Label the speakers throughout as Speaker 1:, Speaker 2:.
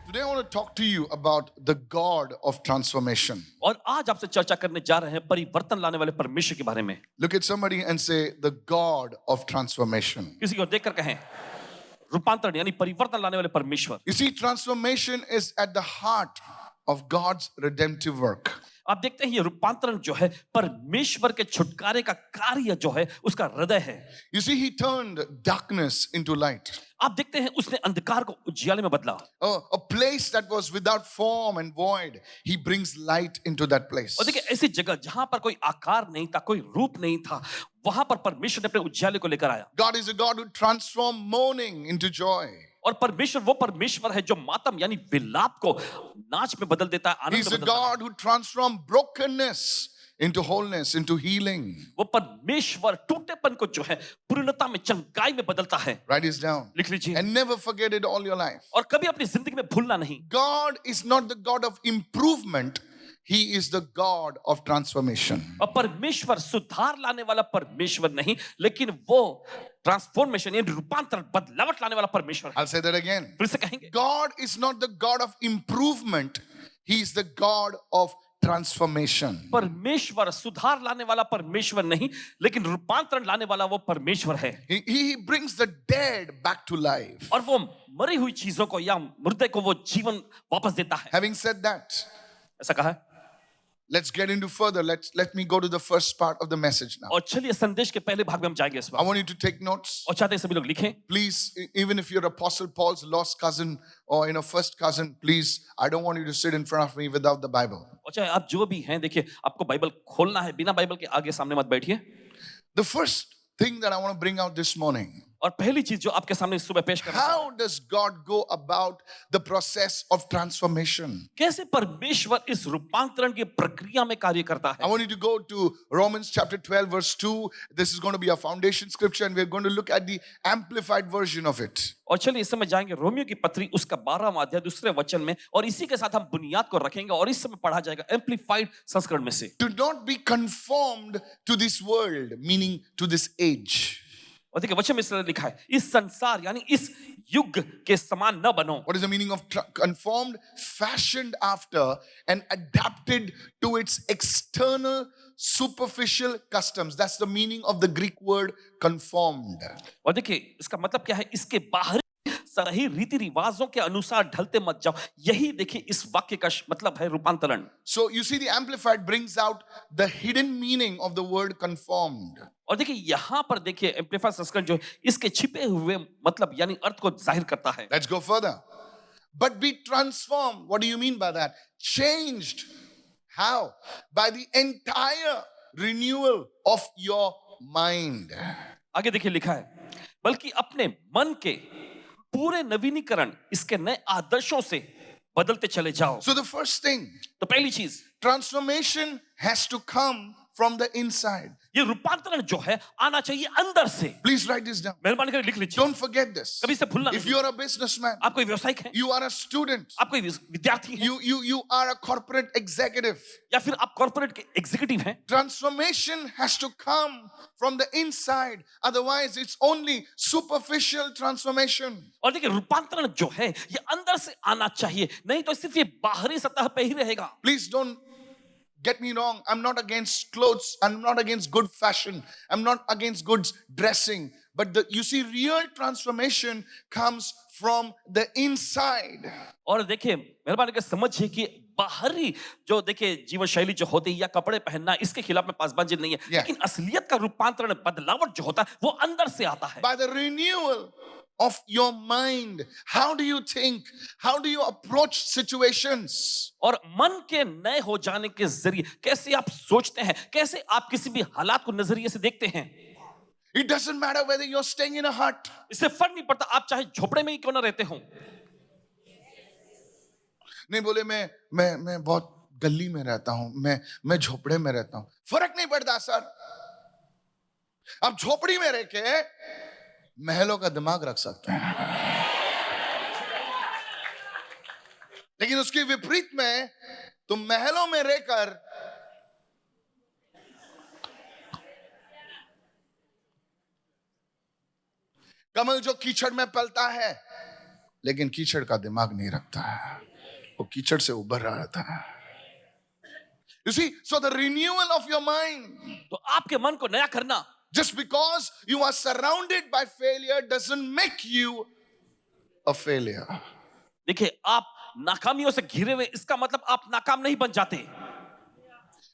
Speaker 1: Today I want to talk to you about the God of transformation.
Speaker 2: और आज आपसे चर्चा करने जा रहे हैं परिवर्तन लाने वाले परमेश्वर के बारे में।
Speaker 1: Look at somebody and say, the God of transformation.
Speaker 2: किसी को देखकर कहें रूपांतरण यानी परिवर्तन लाने वाले परमेश्वर।
Speaker 1: You see, transformation is at the heart of God's redemptive work.
Speaker 2: आप देखते हैं ये रूपांतरण जो है परमेश्वर के छुटकारे का कार्य जो है उसका हृदय है।
Speaker 1: You see, he turned darkness into light.
Speaker 2: आप देखते हैं उसने अंधकार को उजियाले में बदला।
Speaker 1: A place that was without form and void, he brings light into that place.
Speaker 2: और देखिए ऐसी जगह जहां पर कोई आकार नहीं था, कोई रूप नहीं था, वहां पर परमेश्वर ने अपने उजियाले को लेकर आया।
Speaker 1: God is a God who transforms mourning into joy.
Speaker 2: और परमेश्वर वो परमेश्वर है जो मातम यानी विलाप को नाच में बदल देता है, आनंद
Speaker 1: He's
Speaker 2: में
Speaker 1: a
Speaker 2: बदलता है।
Speaker 1: God who transforms brokenness into wholeness, into healing.
Speaker 2: वो परमेश्वर टूटेपन को जो है पूर्णता में चंगाई में बदलता है।
Speaker 1: Write this down.
Speaker 2: लिख लीजिए
Speaker 1: And never forget it all your life.
Speaker 2: और कभी अपनी जिंदगी में भूलना नहीं।
Speaker 1: God is not the God of improvement. He is the God of transformation.
Speaker 2: और परमेश्वर सुधार लाने वाला परमेश्वर नहीं, लेकिन वो ट्रांसफॉर्मेशन यानी रूपांतरण बदलावट लाने वाला परमेश्वर है।
Speaker 1: I'll say that again.
Speaker 2: फिर से कहेंगे
Speaker 1: God is not the God of improvement. He is the God of transformation.
Speaker 2: परमेश्वर सुधार लाने वाला परमेश्वर नहीं, लेकिन रूपांतरण लाने वाला वो परमेश्वर है।
Speaker 1: He brings the dead back to life.
Speaker 2: और वो मरी हुई चीजों को या मुर्दे को वो जीवन वापस देता है।
Speaker 1: Having said that,
Speaker 2: ऐसा कहा है।
Speaker 1: let's get into further. Let me go to the first part of the message now.
Speaker 2: और चलिए संदेश के पहले भाग में हम जाएंगे इस
Speaker 1: I
Speaker 2: bar.
Speaker 1: want you to take notes.
Speaker 2: और चाहते हैं सभी लोग लिखें।
Speaker 1: Please, even if you're Apostle Paul's lost cousin or first cousin, please, I don't want you to sit in front of me without the Bible.
Speaker 2: और चाहे आप जो भी हैं, देखिए आपको बाइबल खोलना है, बिना बाइबल के आगे सामने मत बैठिए।
Speaker 1: The first thing that I want to bring out this morning,
Speaker 2: और पहली चीज जो आपके सामने सुबह पेश करना है,
Speaker 1: how does God go about the process of transformation?
Speaker 2: कैसे परमेश्वर इस रूपांतरण की प्रक्रिया में कार्य करता
Speaker 1: I
Speaker 2: है।
Speaker 1: want you to go to Romans chapter 12 verse 2. This is going to be a foundation scripture and we're going to look at the amplified version of it.
Speaker 2: और चलिए इस समय जाएंगे रोमियो की पत्री उसका 12वां अध्याय दूसरे वचन में, और इसी के साथ हम बुनियाद को रखेंगे और इस समय पढ़ा जाएगा एम्प्लीफाइड संस्करण में से।
Speaker 1: Do not be conformed to this world, meaning to this age.
Speaker 2: और देखिए वचन में इस तरह लिखा है, इस संसार यानी इस युग के समान न बनो।
Speaker 1: What is the meaning of conformed? Fashioned after and adapted to its external superficial customs. That's the meaning of the Greek word conformed.
Speaker 2: और देखिए इसका मतलब क्या है, इसके बाहरी सही रीति रिवाजों के अनुसार ढलते मत जाओ। यही देखिए इस वाक्य का मतलब है रूपांतरण।
Speaker 1: So you see, the Amplified brings out the hidden meaning of the word conformed.
Speaker 2: और देखिए यहाँ पर देखिए एम्प्लीफाइड संस्करण जो है इसके छिपे हुए मतलब यानी अर्थ को जाहिर करता है।
Speaker 1: Let's go further. But be transformed. What do you mean by that? Changed. How? By the entire renewal of your mind.
Speaker 2: आगे देखिए लिखा है, बल्कि अपने मन के पूरे नवीनीकरण इसके नए आदर्शों से बदलते चले जाओ।
Speaker 1: So the first thing,
Speaker 2: तो पहली चीज,
Speaker 1: transformation has to come from the inside.
Speaker 2: ये रूपांतरण जो है आना चाहिए अंदर से।
Speaker 1: Please write this down.
Speaker 2: मेहरबानी करके लिख लीजिए,
Speaker 1: Don't forget this.
Speaker 2: कभी इसे भूलना
Speaker 1: If
Speaker 2: नहीं।
Speaker 1: you are a businessman,
Speaker 2: आप कोई व्यवसायिक हैं,
Speaker 1: you are a student,
Speaker 2: आप कोई विद्यार्थी हैं,
Speaker 1: you are a corporate executive.
Speaker 2: या फिर आप कॉर्पोरेट के एग्जीक्यूटिव हैं,
Speaker 1: Transformation has to come from the inside. Otherwise, it's only superficial transformation.
Speaker 2: और देखिए रूपांतरण जो है ये अंदर से आना चाहिए, नहीं तो सिर्फ ये बाहरी सतह पे ही रहेगा।
Speaker 1: Please don't get me wrong. I'm not against clothes. I'm not against good fashion. I'm not against good dressing. But you see, real transformation comes from the inside.
Speaker 2: और देखिए मेहरबानी करके समझिए कि बाहरी जो देखिए जीवन शैली जो होती है या कपड़े पहनना, इसके खिलाफ में पासबाजी नहीं है,
Speaker 1: Yeah.
Speaker 2: लेकिन असलियत का रूपांतरण बदलावट जो होता है वो अंदर से आता है।
Speaker 1: By the renewal of your mind. How do you think? How do you approach situations?
Speaker 2: और मन के नए हो जाने के जरिए कैसे आप सोचते हैं, कैसे आप किसी भी हालात को नजरिए से देखते हैं।
Speaker 1: It doesn't matter whether you're staying in a hut.
Speaker 2: इससे फर्क नहीं पड़ता आप चाहे झोपड़े में ही क्यों ना रहते हो।
Speaker 1: नहीं बोले मैं बहुत गली में रहता हूं, मैं झोपड़े में रहता हूं, फर्क नहीं पड़ता सर। आप झोपड़ी में रह के महलों का दिमाग रख सकते हैं, लेकिन उसके विपरीत में तुम महलों में रहकर कमल जो कीचड़ में पलता है लेकिन कीचड़ का दिमाग नहीं रखता है, वो कीचड़ से उभर रहा रहता है. You see, so the renewal of your mind,
Speaker 2: तो आपके मन को नया करना,
Speaker 1: just because you are surrounded by failure doesn't make you a failure.
Speaker 2: देखिए आप नाकामियों से घिरे हुए, इसका मतलब आप नाकाम नहीं बन जाते.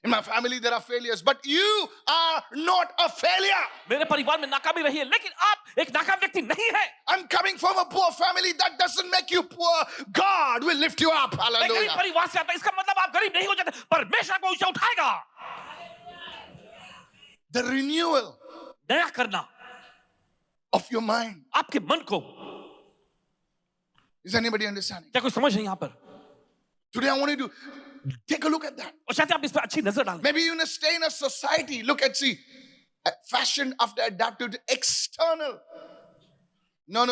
Speaker 1: In my family there are failures, but you are not a failure.
Speaker 2: मेरे परिवार में नाकामी रही है, लेकिन आप एक नाकाम व्यक्ति नहीं है.
Speaker 1: I'm coming from a poor family, that doesn't make you poor. God will lift you up.
Speaker 2: मैं गरीब
Speaker 1: Hallelujah.
Speaker 2: परिवार से आता हूं, इसका मतलब आप गरीब नहीं हो जाते, परमेश्वर को ऊंचा उठाएगा.
Speaker 1: The renewal
Speaker 2: नया करना
Speaker 1: of your mind.
Speaker 2: आपके मन को.
Speaker 1: Is anybody understanding?
Speaker 2: क्या कोई समझ नहीं यहां पर?
Speaker 1: Today I want you to take a look at that.
Speaker 2: और चाहते हैं आप इस पर अच्छी नजर डालें.
Speaker 1: Maybe you want to stay in a society. Look at, see, fashioned after adapted to external. No.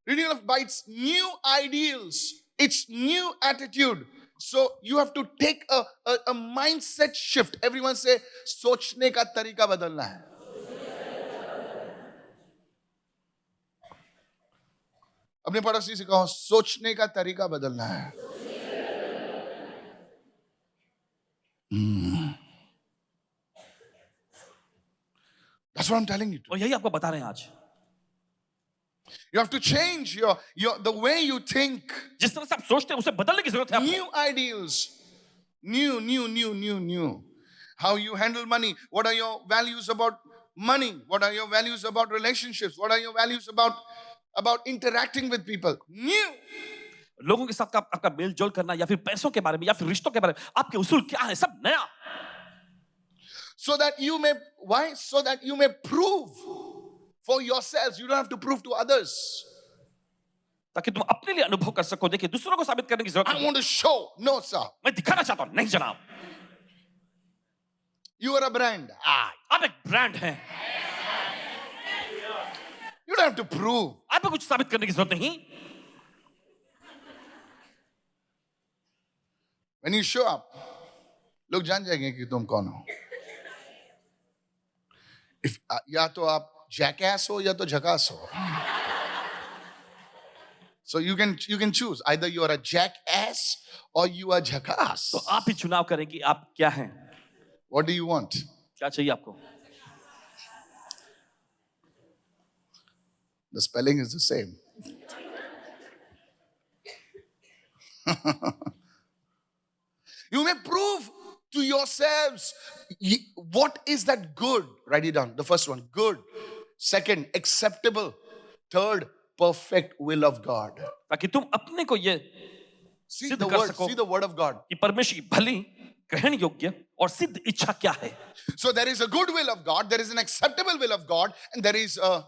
Speaker 1: Renewal of by its new ideals, its new attitude. So you have to take a mindset shift. Everyone say, सोचने का तरीका बदलना है. अपने पड़ोसी से कहो, सोचने का तरीका बदलना है. That's what I'm telling you.
Speaker 2: और यही आपको बता रहे हैं आज.
Speaker 1: You have to change the way you think.
Speaker 2: जिस तरह से आप सोचते हैं उसे बदलने की जरूरत है आपको.
Speaker 1: New ideals. New. How you handle money. What are your values about money? What are your values about relationships? What are your values about interacting with people? New.
Speaker 2: लोगों के साथ आपका मेल जोल करना, या फिर पैसों के बारे में, या फिर रिश्तों के बारे में, आपके उसूल क्या है, सब नया.
Speaker 1: So that you may prove for yourselves. You don't have to prove to others.
Speaker 2: ताकि तुम अपने लिए अनुभव कर सको. देखिए दूसरों को साबित करने की जरूरत
Speaker 1: I
Speaker 2: नहीं.
Speaker 1: want to show. No, sir.
Speaker 2: मैं दिखाना चाहता हूं. नहीं जनाब,
Speaker 1: You are a brand.
Speaker 2: आप एक ब्रांड हैं.
Speaker 1: You don't have to prove.
Speaker 2: आपको कुछ साबित करने की जरूरत नहीं.
Speaker 1: When you show up, लोग जान जाएंगे कि तुम कौन हो. या तो आप jackass हो या तो झकास हो. So you can choose. Either you are a jackass or you are झकास.
Speaker 2: तो आप ही चुनाव करें कि आप क्या हैं.
Speaker 1: What do you want?
Speaker 2: क्या चाहिए आपको.
Speaker 1: The spelling is the same. You may prove to yourselves what is that good. Write it down. The first one, good. Second, acceptable. Third, perfect will of God.
Speaker 2: ताकि तुम अपने को ये
Speaker 1: See
Speaker 2: सिद्ध
Speaker 1: the
Speaker 2: कर
Speaker 1: word.
Speaker 2: सको
Speaker 1: See the word of God.
Speaker 2: कि परमेश्वर की भली, ग्रहण योग्य और सिद्ध इच्छा क्या है.
Speaker 1: So there is a good will of God, there is an acceptable will of God, and there is a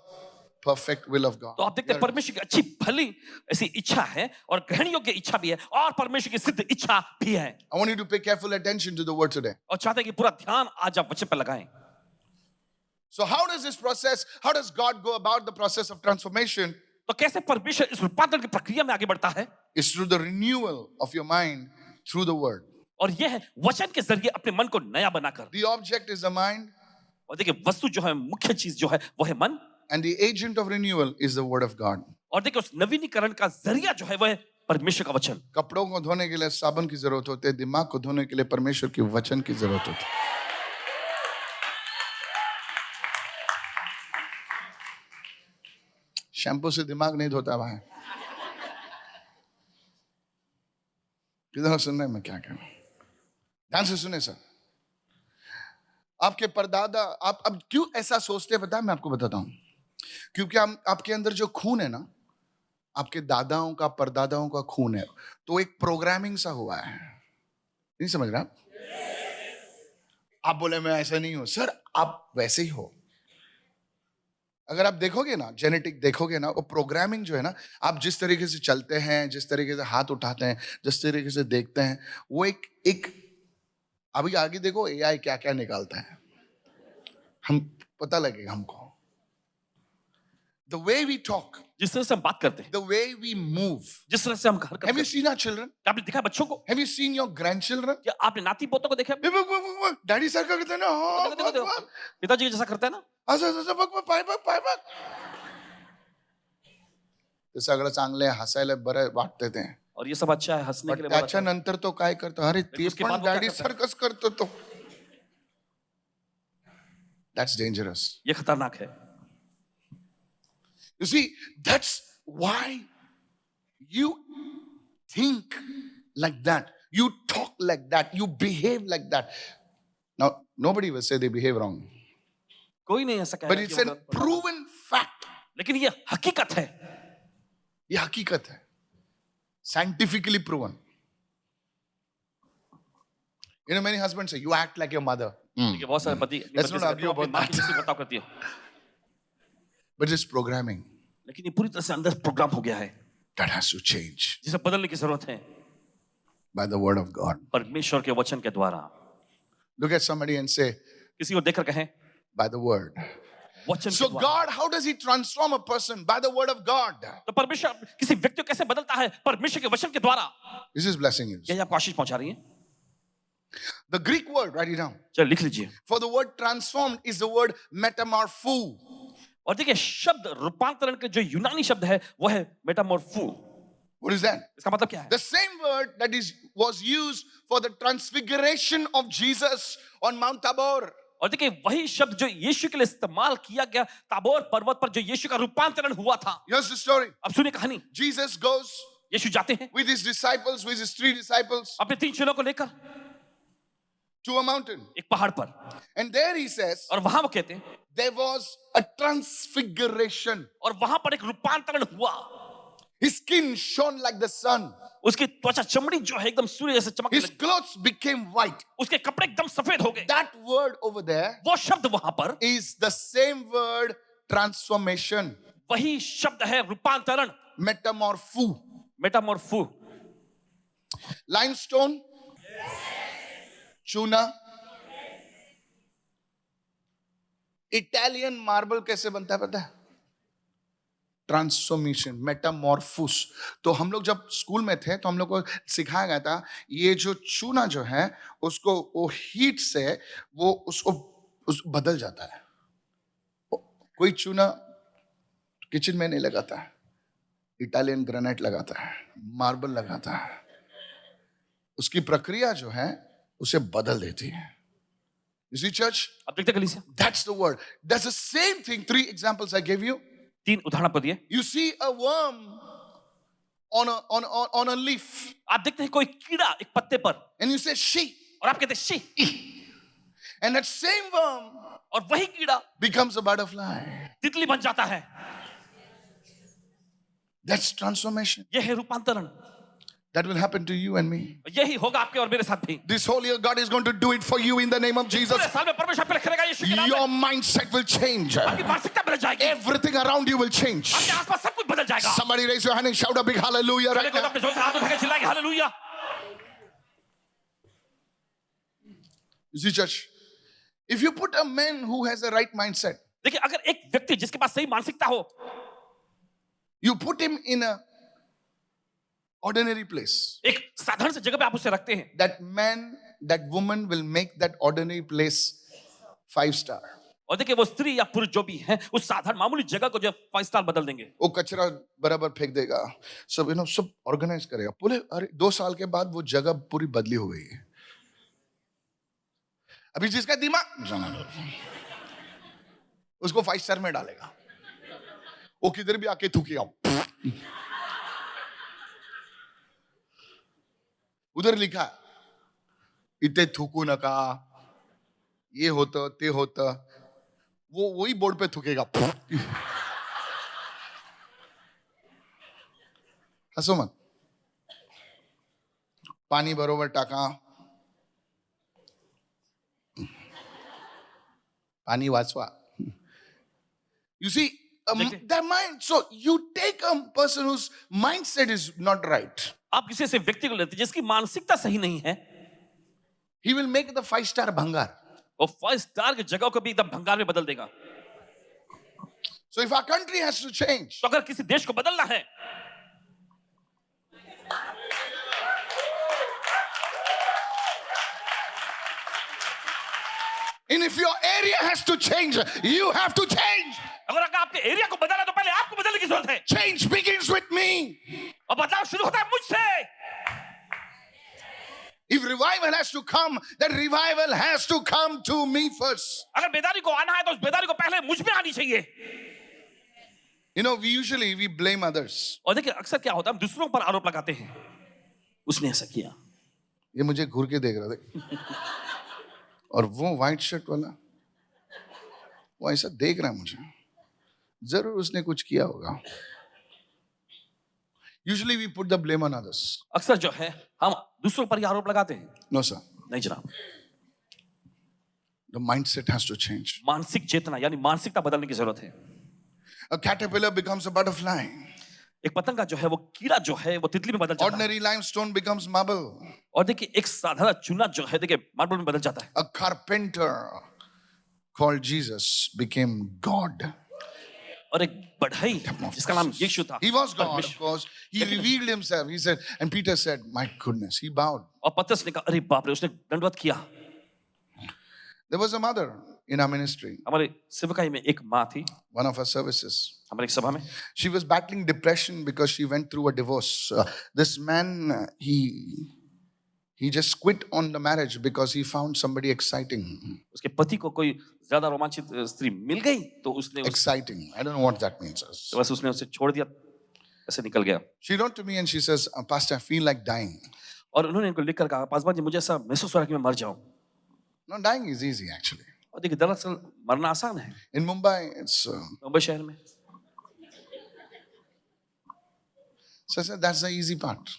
Speaker 1: perfect will of God.
Speaker 2: तो आप देखते हैं परमेश्वर की अच्छी भली ऐसी इच्छा है, और ग्रहण योग्य इच्छा भी है, और परमेश्वर की सिद्ध इच्छा भी है.
Speaker 1: I want you to pay careful attention to the word today.
Speaker 2: और चाहते हैं कि पूरा ध्यान आज आप वचन पर लगाएं.
Speaker 1: So how does God go about the process of transformation?
Speaker 2: तो कैसे परमेश्वर इस रूपांतरण की प्रक्रिया में आगे बढ़ता है.
Speaker 1: It's through the renewal of your mind through the word.
Speaker 2: और यह है वचन के जरिए अपने मन को नया बनाकर.
Speaker 1: The object is the mind,
Speaker 2: और देखिए वस्तु जो है, मुख्य चीज जो है वो है मन.
Speaker 1: and the agent of renewal is the word of God.
Speaker 2: और देखिए उस नवीनीकरण का जरिया जो है वह है परमेश्वर का वचन.
Speaker 1: कपड़ों को धोने के लिए साबुन की जरूरत होती है, दिमाग को धोने के लिए परमेश्वर के वचन की जरूरत होती है. शैम्पू से दिमाग नहीं धोता भाई. किधर सुन रहे हैं मैं क्या कह रहा हूं? ध्यान से सुने सर. आपके परदादा, आप अब क्यों ऐसा सोचते हैं पता है, मैं आपको बताता हूं. क्योंकि आपके अंदर जो खून है ना, आपके दादाओं का परदादाओं का खून है, तो एक प्रोग्रामिंग सा हुआ है. नहीं समझ रहे आप बोले मैं ऐसा नहीं हूं. सर आप वैसे ही हो. अगर आप देखोगे ना, जेनेटिक देखोगे ना, वो प्रोग्रामिंग जो है ना, आप जिस तरीके से चलते हैं, जिस तरीके से हाथ उठाते हैं, जिस तरीके से देखते हैं, वो एक अभी आगे देखो एआई क्या क्या निकालता है, हम पता लगेगा हमको. The way we talk,
Speaker 2: जिस तरह से हम बात करते हैं,
Speaker 1: the way we move.
Speaker 2: जिस तरह से हम घर
Speaker 1: Have
Speaker 2: करते
Speaker 1: you
Speaker 2: हैं.
Speaker 1: seen our children?
Speaker 2: क्या आपने देखा है बच्चों को?
Speaker 1: Have you seen your grandchildren?
Speaker 2: क्या आपने नाती पोतों को देखा है?
Speaker 1: डैडी सर का कहते हैं ना,
Speaker 2: देखो, देखो, देखो. पिताजी के जैसा करते हैं ना.
Speaker 1: पाए. ते सगळं चांगलं आहे, हसायला बरं वाटतं ते.
Speaker 2: और ये सब अच्छा है, हंसने के
Speaker 1: पण
Speaker 2: लिए बहुत अच्छा है।
Speaker 1: त्याच्यानंतर तो काय करतो, अरे ते
Speaker 2: उसके
Speaker 1: पण
Speaker 2: बाद वो क्या
Speaker 1: डॅडी
Speaker 2: करता है?
Speaker 1: सारखंच करतो तो. That's dangerous.
Speaker 2: ये खतरनाक है।
Speaker 1: You see, that's why you think like that, you talk like that, you behave like that. Now, nobody will say they behave wrong,
Speaker 2: कोई नहीं ऐसा
Speaker 1: but
Speaker 2: कहेगा कि
Speaker 1: it's
Speaker 2: वो
Speaker 1: an
Speaker 2: गलत-
Speaker 1: proven fact.
Speaker 2: लेकिन ये हकीकत है।
Speaker 1: ये हकीकत है, scientifically proven. You know, many husbands say, you act like your mother.
Speaker 2: देखिए, बहुत सारे पति अपनी
Speaker 1: Let's
Speaker 2: पत्नी
Speaker 1: not
Speaker 2: से कहते
Speaker 1: argue
Speaker 2: हैं, अपनी
Speaker 1: about
Speaker 2: माँ की
Speaker 1: that.
Speaker 2: जैसी बर्ताव करती है।
Speaker 1: But it's programming
Speaker 2: लेकिन ये पूरी तरह से अंदर प्रोग्राम हो गया है,
Speaker 1: that has to change
Speaker 2: जिसे बदलने की जरूरत है
Speaker 1: by the word of God.
Speaker 2: परमेश्वर के वचन के द्वारा।
Speaker 1: Look at somebody and say,
Speaker 2: किसी को देखकर कहें
Speaker 1: by the word.
Speaker 2: वचन
Speaker 1: So
Speaker 2: के द्वारा।
Speaker 1: God, how does he transform a person? By the word of God.
Speaker 2: तो परमेश्वर किसी व्यक्ति को कैसे बदलता है? परमेश्वर के वचन के द्वारा।
Speaker 1: This is blessing you.
Speaker 2: यही आपको आशीष पहुंचा रही है।
Speaker 1: The Greek word, write it down.
Speaker 2: चलो लिख लीजिए।
Speaker 1: For the word transformed is the word metamorpho.
Speaker 2: और देखिए शब्द रूपांतरण के जो यूनानी शब्द है वो है मेटामॉर्फो।
Speaker 1: What is that?
Speaker 2: इसका मतलब क्या है?
Speaker 1: The same word that was used for the transfiguration of Jesus on Mount Tabor.
Speaker 2: और देखिए वही शब्द जो यीशु के लिए इस्तेमाल किया गया ताबोर पर्वत पर जो यीशु का रूपांतरण हुआ था।
Speaker 1: Here's the story.
Speaker 2: अब सुनिए कहानी।
Speaker 1: Jesus goes
Speaker 2: यीशु जाते हैं
Speaker 1: with his disciples, with his 3 disciples,
Speaker 2: अपने 3 चेलों को लेकर
Speaker 1: to a mountain.
Speaker 2: एक पहाड़ पर,
Speaker 1: And there he says,
Speaker 2: और वहां वो कहते हैं
Speaker 1: there was a transfiguration.
Speaker 2: और वहां पर एक रूपांतरण हुआ।
Speaker 1: His skin shone like the sun.
Speaker 2: उसकी त्वचा चमड़ी जो है एकदम सूर्य जैसे चमकने
Speaker 1: His
Speaker 2: लगी।
Speaker 1: clothes became white.
Speaker 2: उसके कपड़े एकदम सफेद हो गए।
Speaker 1: That word over there
Speaker 2: वो शब्द वहां पर
Speaker 1: is the same word transformation,
Speaker 2: वही शब्द है रूपांतरण,
Speaker 1: metamorpho.
Speaker 2: मेटामॉर्फो।
Speaker 1: Limestone, चूना, इटालियन मार्बल कैसे बनता है पता है? Transformation, metamorphose. तो हम लोग जब स्कूल में थे तो हम लोग को सिखाया गया था ये जो चूना जो है उसको वो हीट से वो उसको बदल जाता है. कोई चूना किचन में नहीं लगाता है, इटालियन ग्रेनाइट लगाता है, मार्बल लगाता है. उसकी प्रक्रिया जो है उसे बदल देती है. You see, church?
Speaker 2: अब देखते कलीसिया,
Speaker 1: That's the word. That's the same thing. 3 examples I gave you.
Speaker 2: 3 उदाहरण आपको दिए।
Speaker 1: You see a worm on a leaf,
Speaker 2: आप देखते हैं कोई कीड़ा एक पत्ते पर
Speaker 1: and you say she,
Speaker 2: और आप कहते हैं she,
Speaker 1: and that same worm
Speaker 2: और वही कीड़ा
Speaker 1: becomes a butterfly.
Speaker 2: तितली बन जाता है।
Speaker 1: That's transformation.
Speaker 2: यह है रूपांतरण।
Speaker 1: That will happen to you and me.
Speaker 2: यही होगा आपके और मेरे साथ भी।
Speaker 1: This whole year, God is going to do it for you in the name of Jesus.
Speaker 2: पूरे साल में परमेश्वर आपके लिए करेगा यीशु के नाम में।
Speaker 1: Your mindset will change.
Speaker 2: आपकी मानसिकता बदल जाएगी।
Speaker 1: Everything around you will change.
Speaker 2: आपके आसपास सब कुछ बदल जाएगा।
Speaker 1: Somebody raise your hand and shout a big hallelujah
Speaker 2: चलिए
Speaker 1: right
Speaker 2: कोई
Speaker 1: now.
Speaker 2: अपने जोर से हाथ उठाकर चिल्लाएंगे hallelujah.
Speaker 1: You see, church, if you put a man who has a right mindset,
Speaker 2: देखिए अगर एक व्यक्ति जिसके पास सही मानसिकता हो,
Speaker 1: you put him in a ordinary place,
Speaker 2: एक साधारण सी जगह पे आप उसे रखते हैं,
Speaker 1: that man, that woman will make that ordinary place 5 star.
Speaker 2: और देखिए वो स्त्री या पुरुष जो भी है उस साधारण मामूली जगह को जो 5 स्टार बदल देंगे।
Speaker 1: वो कचरा बराबर फेंक देगा, सब सब ऑर्गेनाइज करेगा पूरे. अरे 2 साल के बाद वो जगह पूरी बदली हो गई है. अभी जिसका दिमाग उसको 5 स्टार में डालेगा, वो किधर भी आके थूकेगा, उधर लिखा इतने थूकू नका, ये होता ते होता, वो वही बोर्ड पे थूकेगा. हसो मत. पाणी बरोबर टाका, पाणी वाचवा. You see, that mind. So you take a person whose mindset is not right.
Speaker 2: आप किसी ऐसे व्यक्ति को लेते हैं जिसकी मानसिकता सही नहीं है,
Speaker 1: He will make the 5 star bhangar.
Speaker 2: वो 5 स्टार की जगह को भी एकदम भंगार में बदल देगा।
Speaker 1: So if our country has to change,
Speaker 2: तो अगर किसी देश को बदलना है,
Speaker 1: and if your area has to change, you have to change.
Speaker 2: अगर आपके एरिया को बदलना है तो पहले आपको बदलना बदलने की जरूरत है
Speaker 1: Change begins with me.
Speaker 2: और बदलाव शुरू होता है मुझसे.
Speaker 1: If revival has to come, then revival has to come to me first.
Speaker 2: अगर बेदारी को आना है तो उस बेदारी को पहले मुझ में आनी चाहिए.
Speaker 1: You know, we blame others.
Speaker 2: और देखिए अक्सर क्या होता है हम दूसरों पर आरोप लगाते हैं. उसने ऐसा किया.
Speaker 1: ये मुझे घूर के देख रहा था. और वो व्हाइट शर्ट वाला वो ऐसा देख रहा है मुझे. जरूर उसने कुछ किया होगा. Usually we put the blame on others.
Speaker 2: अक्सर जो है हम दूसरों पर ही आरोप लगाते हैं.
Speaker 1: No, sir.
Speaker 2: नहीं जनाब.
Speaker 1: The mindset has to change.
Speaker 2: मानसिक चेतना यानी मानसिकता बदलने की जरूरत है.
Speaker 1: A caterpillar becomes a butterfly.
Speaker 2: एक पतंग का जो है वो कीड़ा जो है वो तितली में बदल जाता है.
Speaker 1: Ordinary limestone becomes marble.
Speaker 2: और देखिए एक साधारण चूना जो है देखिए मार्बल में बदल जाता है.
Speaker 1: A carpenter called Jesus became God.
Speaker 2: और एक बढ़ई जिसका नाम यीशु था.
Speaker 1: He was God, of course. He revealed himself. He said, and Peter said, my goodness, he bowed.
Speaker 2: और पतरस ने कहा अरे बाप रे उसने दंडवत किया.
Speaker 1: There was a mother in our ministry,
Speaker 2: हमारे सेवकाई में एक माँ थी
Speaker 1: one of our services.
Speaker 2: हमारे एक सभा में.
Speaker 1: She was battling depression because she went through a divorce. This man, he just quit on the marriage because he found somebody exciting.
Speaker 2: उसके पति को कोई ज्यादा रोमांचित स्त्री मिल गई तो उसने
Speaker 1: Exciting. I don't know what that means.
Speaker 2: तो बस उसने उसे छोड़ दिया. ऐसे निकल गया.
Speaker 1: She wrote to me and she says, Pastor, I feel like dying.
Speaker 2: और उन्होंने इनको लिखकर कहा पासवान जी मुझे ऐसा महसूस हो रहा है कि मैं मर जाऊं.
Speaker 1: No, dying is easy actually.
Speaker 2: और देखिए दरअसल मरना आसान है.
Speaker 1: In Mumbai, it's
Speaker 2: मुंबई शहर में.
Speaker 1: so I said that's the easy part.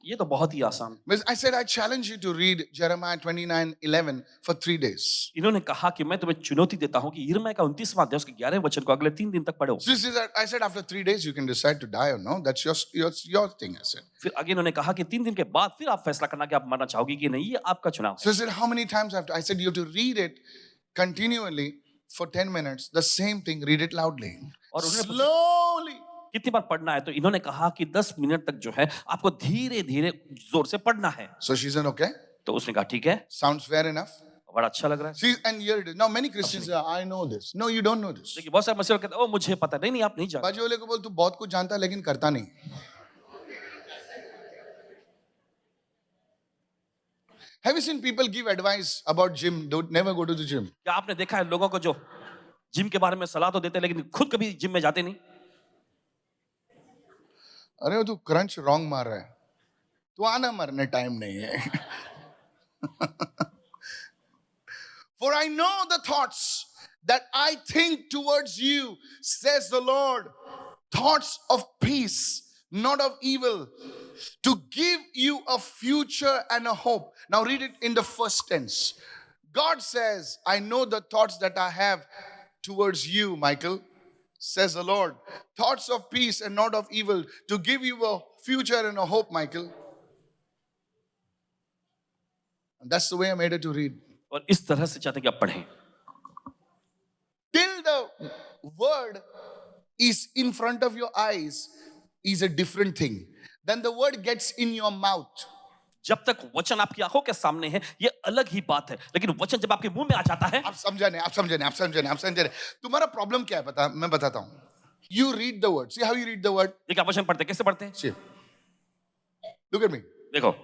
Speaker 2: ये तो बहुत ही आसान.
Speaker 1: But I said I challenge you to read Jeremiah 29:11 for 3 days.
Speaker 2: इन्होंने कहा कि मैं तुम्हें चुनौती देता हूं कि यिर्मयाह का 29वां अध्याय उसके 11वें वचन को अगले 3 दिन तक पढ़ो.
Speaker 1: So I said after 3 days you can decide to die or no. That's your thing. I said.
Speaker 2: फिर आगे इन्होंने कहा कि 3 दिन के बाद फिर आप फैसला करना कि आप मरना चाहोगे कि नहीं. ये आपका चुनाव
Speaker 1: So
Speaker 2: है.
Speaker 1: I said how many times I said you have to read it continually for 10 minutes. The same thing. Read it loudly.
Speaker 2: और उन्होंने
Speaker 1: Slowly.
Speaker 2: कितनी बार पढ़ना है तो इन्होंने कहा कि 10 मिनट तक जो है आपको धीरे धीरे जोर से पढ़ना है.
Speaker 1: So she said okay.
Speaker 2: तो उसने कहा ठीक है.
Speaker 1: Sounds fair enough.
Speaker 2: बड़ा अच्छा लग रहा है.
Speaker 1: And here it is. Now many Christians say I know this. No, you don't know this.
Speaker 2: देखिए बहुत सारे मसीह कहते हैं ओ मुझे पता नहीं आप नहीं जानते.
Speaker 1: बाजू वाले को बोल तू बहुत कुछ जानता है लेकिन करता नहीं. Have you seen people give advice about gym? Don't never go to the gym.
Speaker 2: क्या आपने देखा है लोगों को जो जिम के बारे में सलाह तो देते हैं लेकिन खुद कभी जिम में जाते नहीं.
Speaker 1: अरे वो तू क्रंच रॉन्ग मार रहा है. तू आना मरने टाइम नहीं है. For I know the thoughts that I think towards you, says the Lord, thoughts of peace, not of evil, to give you a future and a hope. Now read it in the first tense. God says, I know the thoughts that I have towards you, Michael, says the Lord. Thoughts of peace and not of evil, to give you a future and a hope, Michael. And that's the way I made it to read.
Speaker 2: और इस तरह से चाहते हैं कि आप पढ़ें.
Speaker 1: Till the word is in front of your eyes is a different thing. Then the word gets in your mouth.
Speaker 2: जब तक वचन आपकी आंखों के सामने है ये अलग ही बात है लेकिन वचन जब आपके मुंह में आ जाता है.
Speaker 1: आप समझा नहीं. तुम्हारा प्रॉब्लम क्या है पता मैं बताता हूं. You read the word. See how you read the word?
Speaker 2: देखिए आप वचन पढ़ते हैं कैसे पढ़ते हैं.
Speaker 1: See. Look at me.
Speaker 2: देखो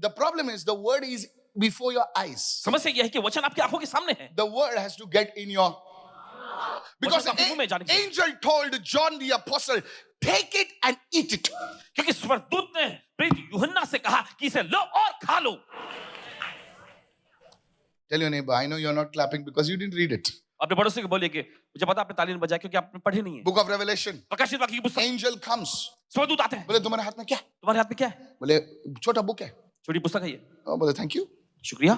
Speaker 1: The problem is the word is before your eyes.
Speaker 2: समस्या यह है कि वचन आपकी आंखों के सामने है.
Speaker 1: The word has to get in your. Because
Speaker 2: वचन आपके मुंह में जाने चाहिए.
Speaker 1: angel told John the apostle, take it and eat it.
Speaker 2: क्योंकि स्वर्गदूत ने प्रेरित यूहन्ना से कहा कि इसे लो और खा लो.
Speaker 1: Tell your neighbor, I know you're not clapping because you didn't read it.
Speaker 2: अपने पड़ोसी को बोलिए कि मुझे पता आपने ताली नहीं बजाई क्योंकि आपने पढ़ी नहीं है.
Speaker 1: Book of Revelation.
Speaker 2: प्रकाशित वाक्य की पुस्तक.
Speaker 1: Angel comes.
Speaker 2: स्वर्गदूत आते हैं.
Speaker 1: बोले तुम्हारे हाथ में क्या?
Speaker 2: तुम्हारे हाथ में क्या है?
Speaker 1: बोले छोटा बुक है.
Speaker 2: छोटी पुस्तक है ये.
Speaker 1: बोले थैंक यू.
Speaker 2: शुक्रिया.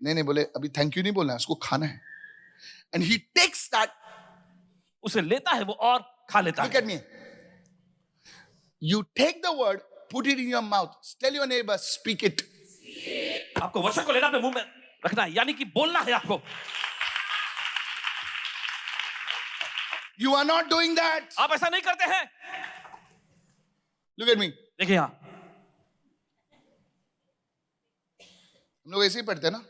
Speaker 1: नहीं बोले अभी थैंक यू नहीं बोलना है, उसको खाना है. And he takes that.
Speaker 2: उसे लेता है वो और खा लेता
Speaker 1: Look
Speaker 2: है.
Speaker 1: at me. You take the word, put it in your mouth. Tell your neighbor, speak it.
Speaker 2: आपको वचन को लेना अपने मुंह में रखना है यानी कि बोलना है आपको.
Speaker 1: You are not doing that.
Speaker 2: आप ऐसा नहीं करते हैं.
Speaker 1: Look at me.
Speaker 2: देखिए यहाँ
Speaker 1: हम लोग ऐसे ही पढ़ते हैं ना.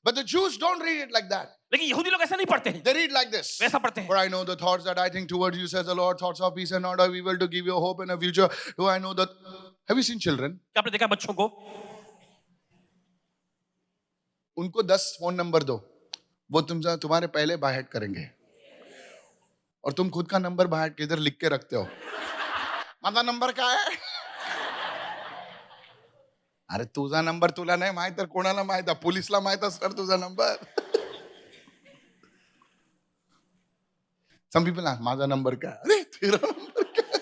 Speaker 1: But the Jews don't read it like that.
Speaker 2: लेकिन यहूदी लोग ऐसा नहीं पढ़ते हैं,
Speaker 1: They read like this.
Speaker 2: वैसा पढ़ते हैं.
Speaker 1: For I know the thoughts that I think towards you, says the Lord, thoughts of peace and not of evil, to give you a hope and a future. Do I know that? Have you seen children?
Speaker 2: क्या आपने देखा है बच्चों को?
Speaker 1: उनको 10 phone number दो, वो तुम्हारे पहले बाहेट करेंगे, और तुम खुद का नंबर बाहेट के इधर लिख के रखते हो. माझा नंबर काय आहे? अरे तुझा नंबर तुला नाही माहित तर कोणाला माहित आहे? पोलिसला माहित असणार तुझा नंबर. Some people ask, माझा नंबर काय? अरे तेरा नंबर काय?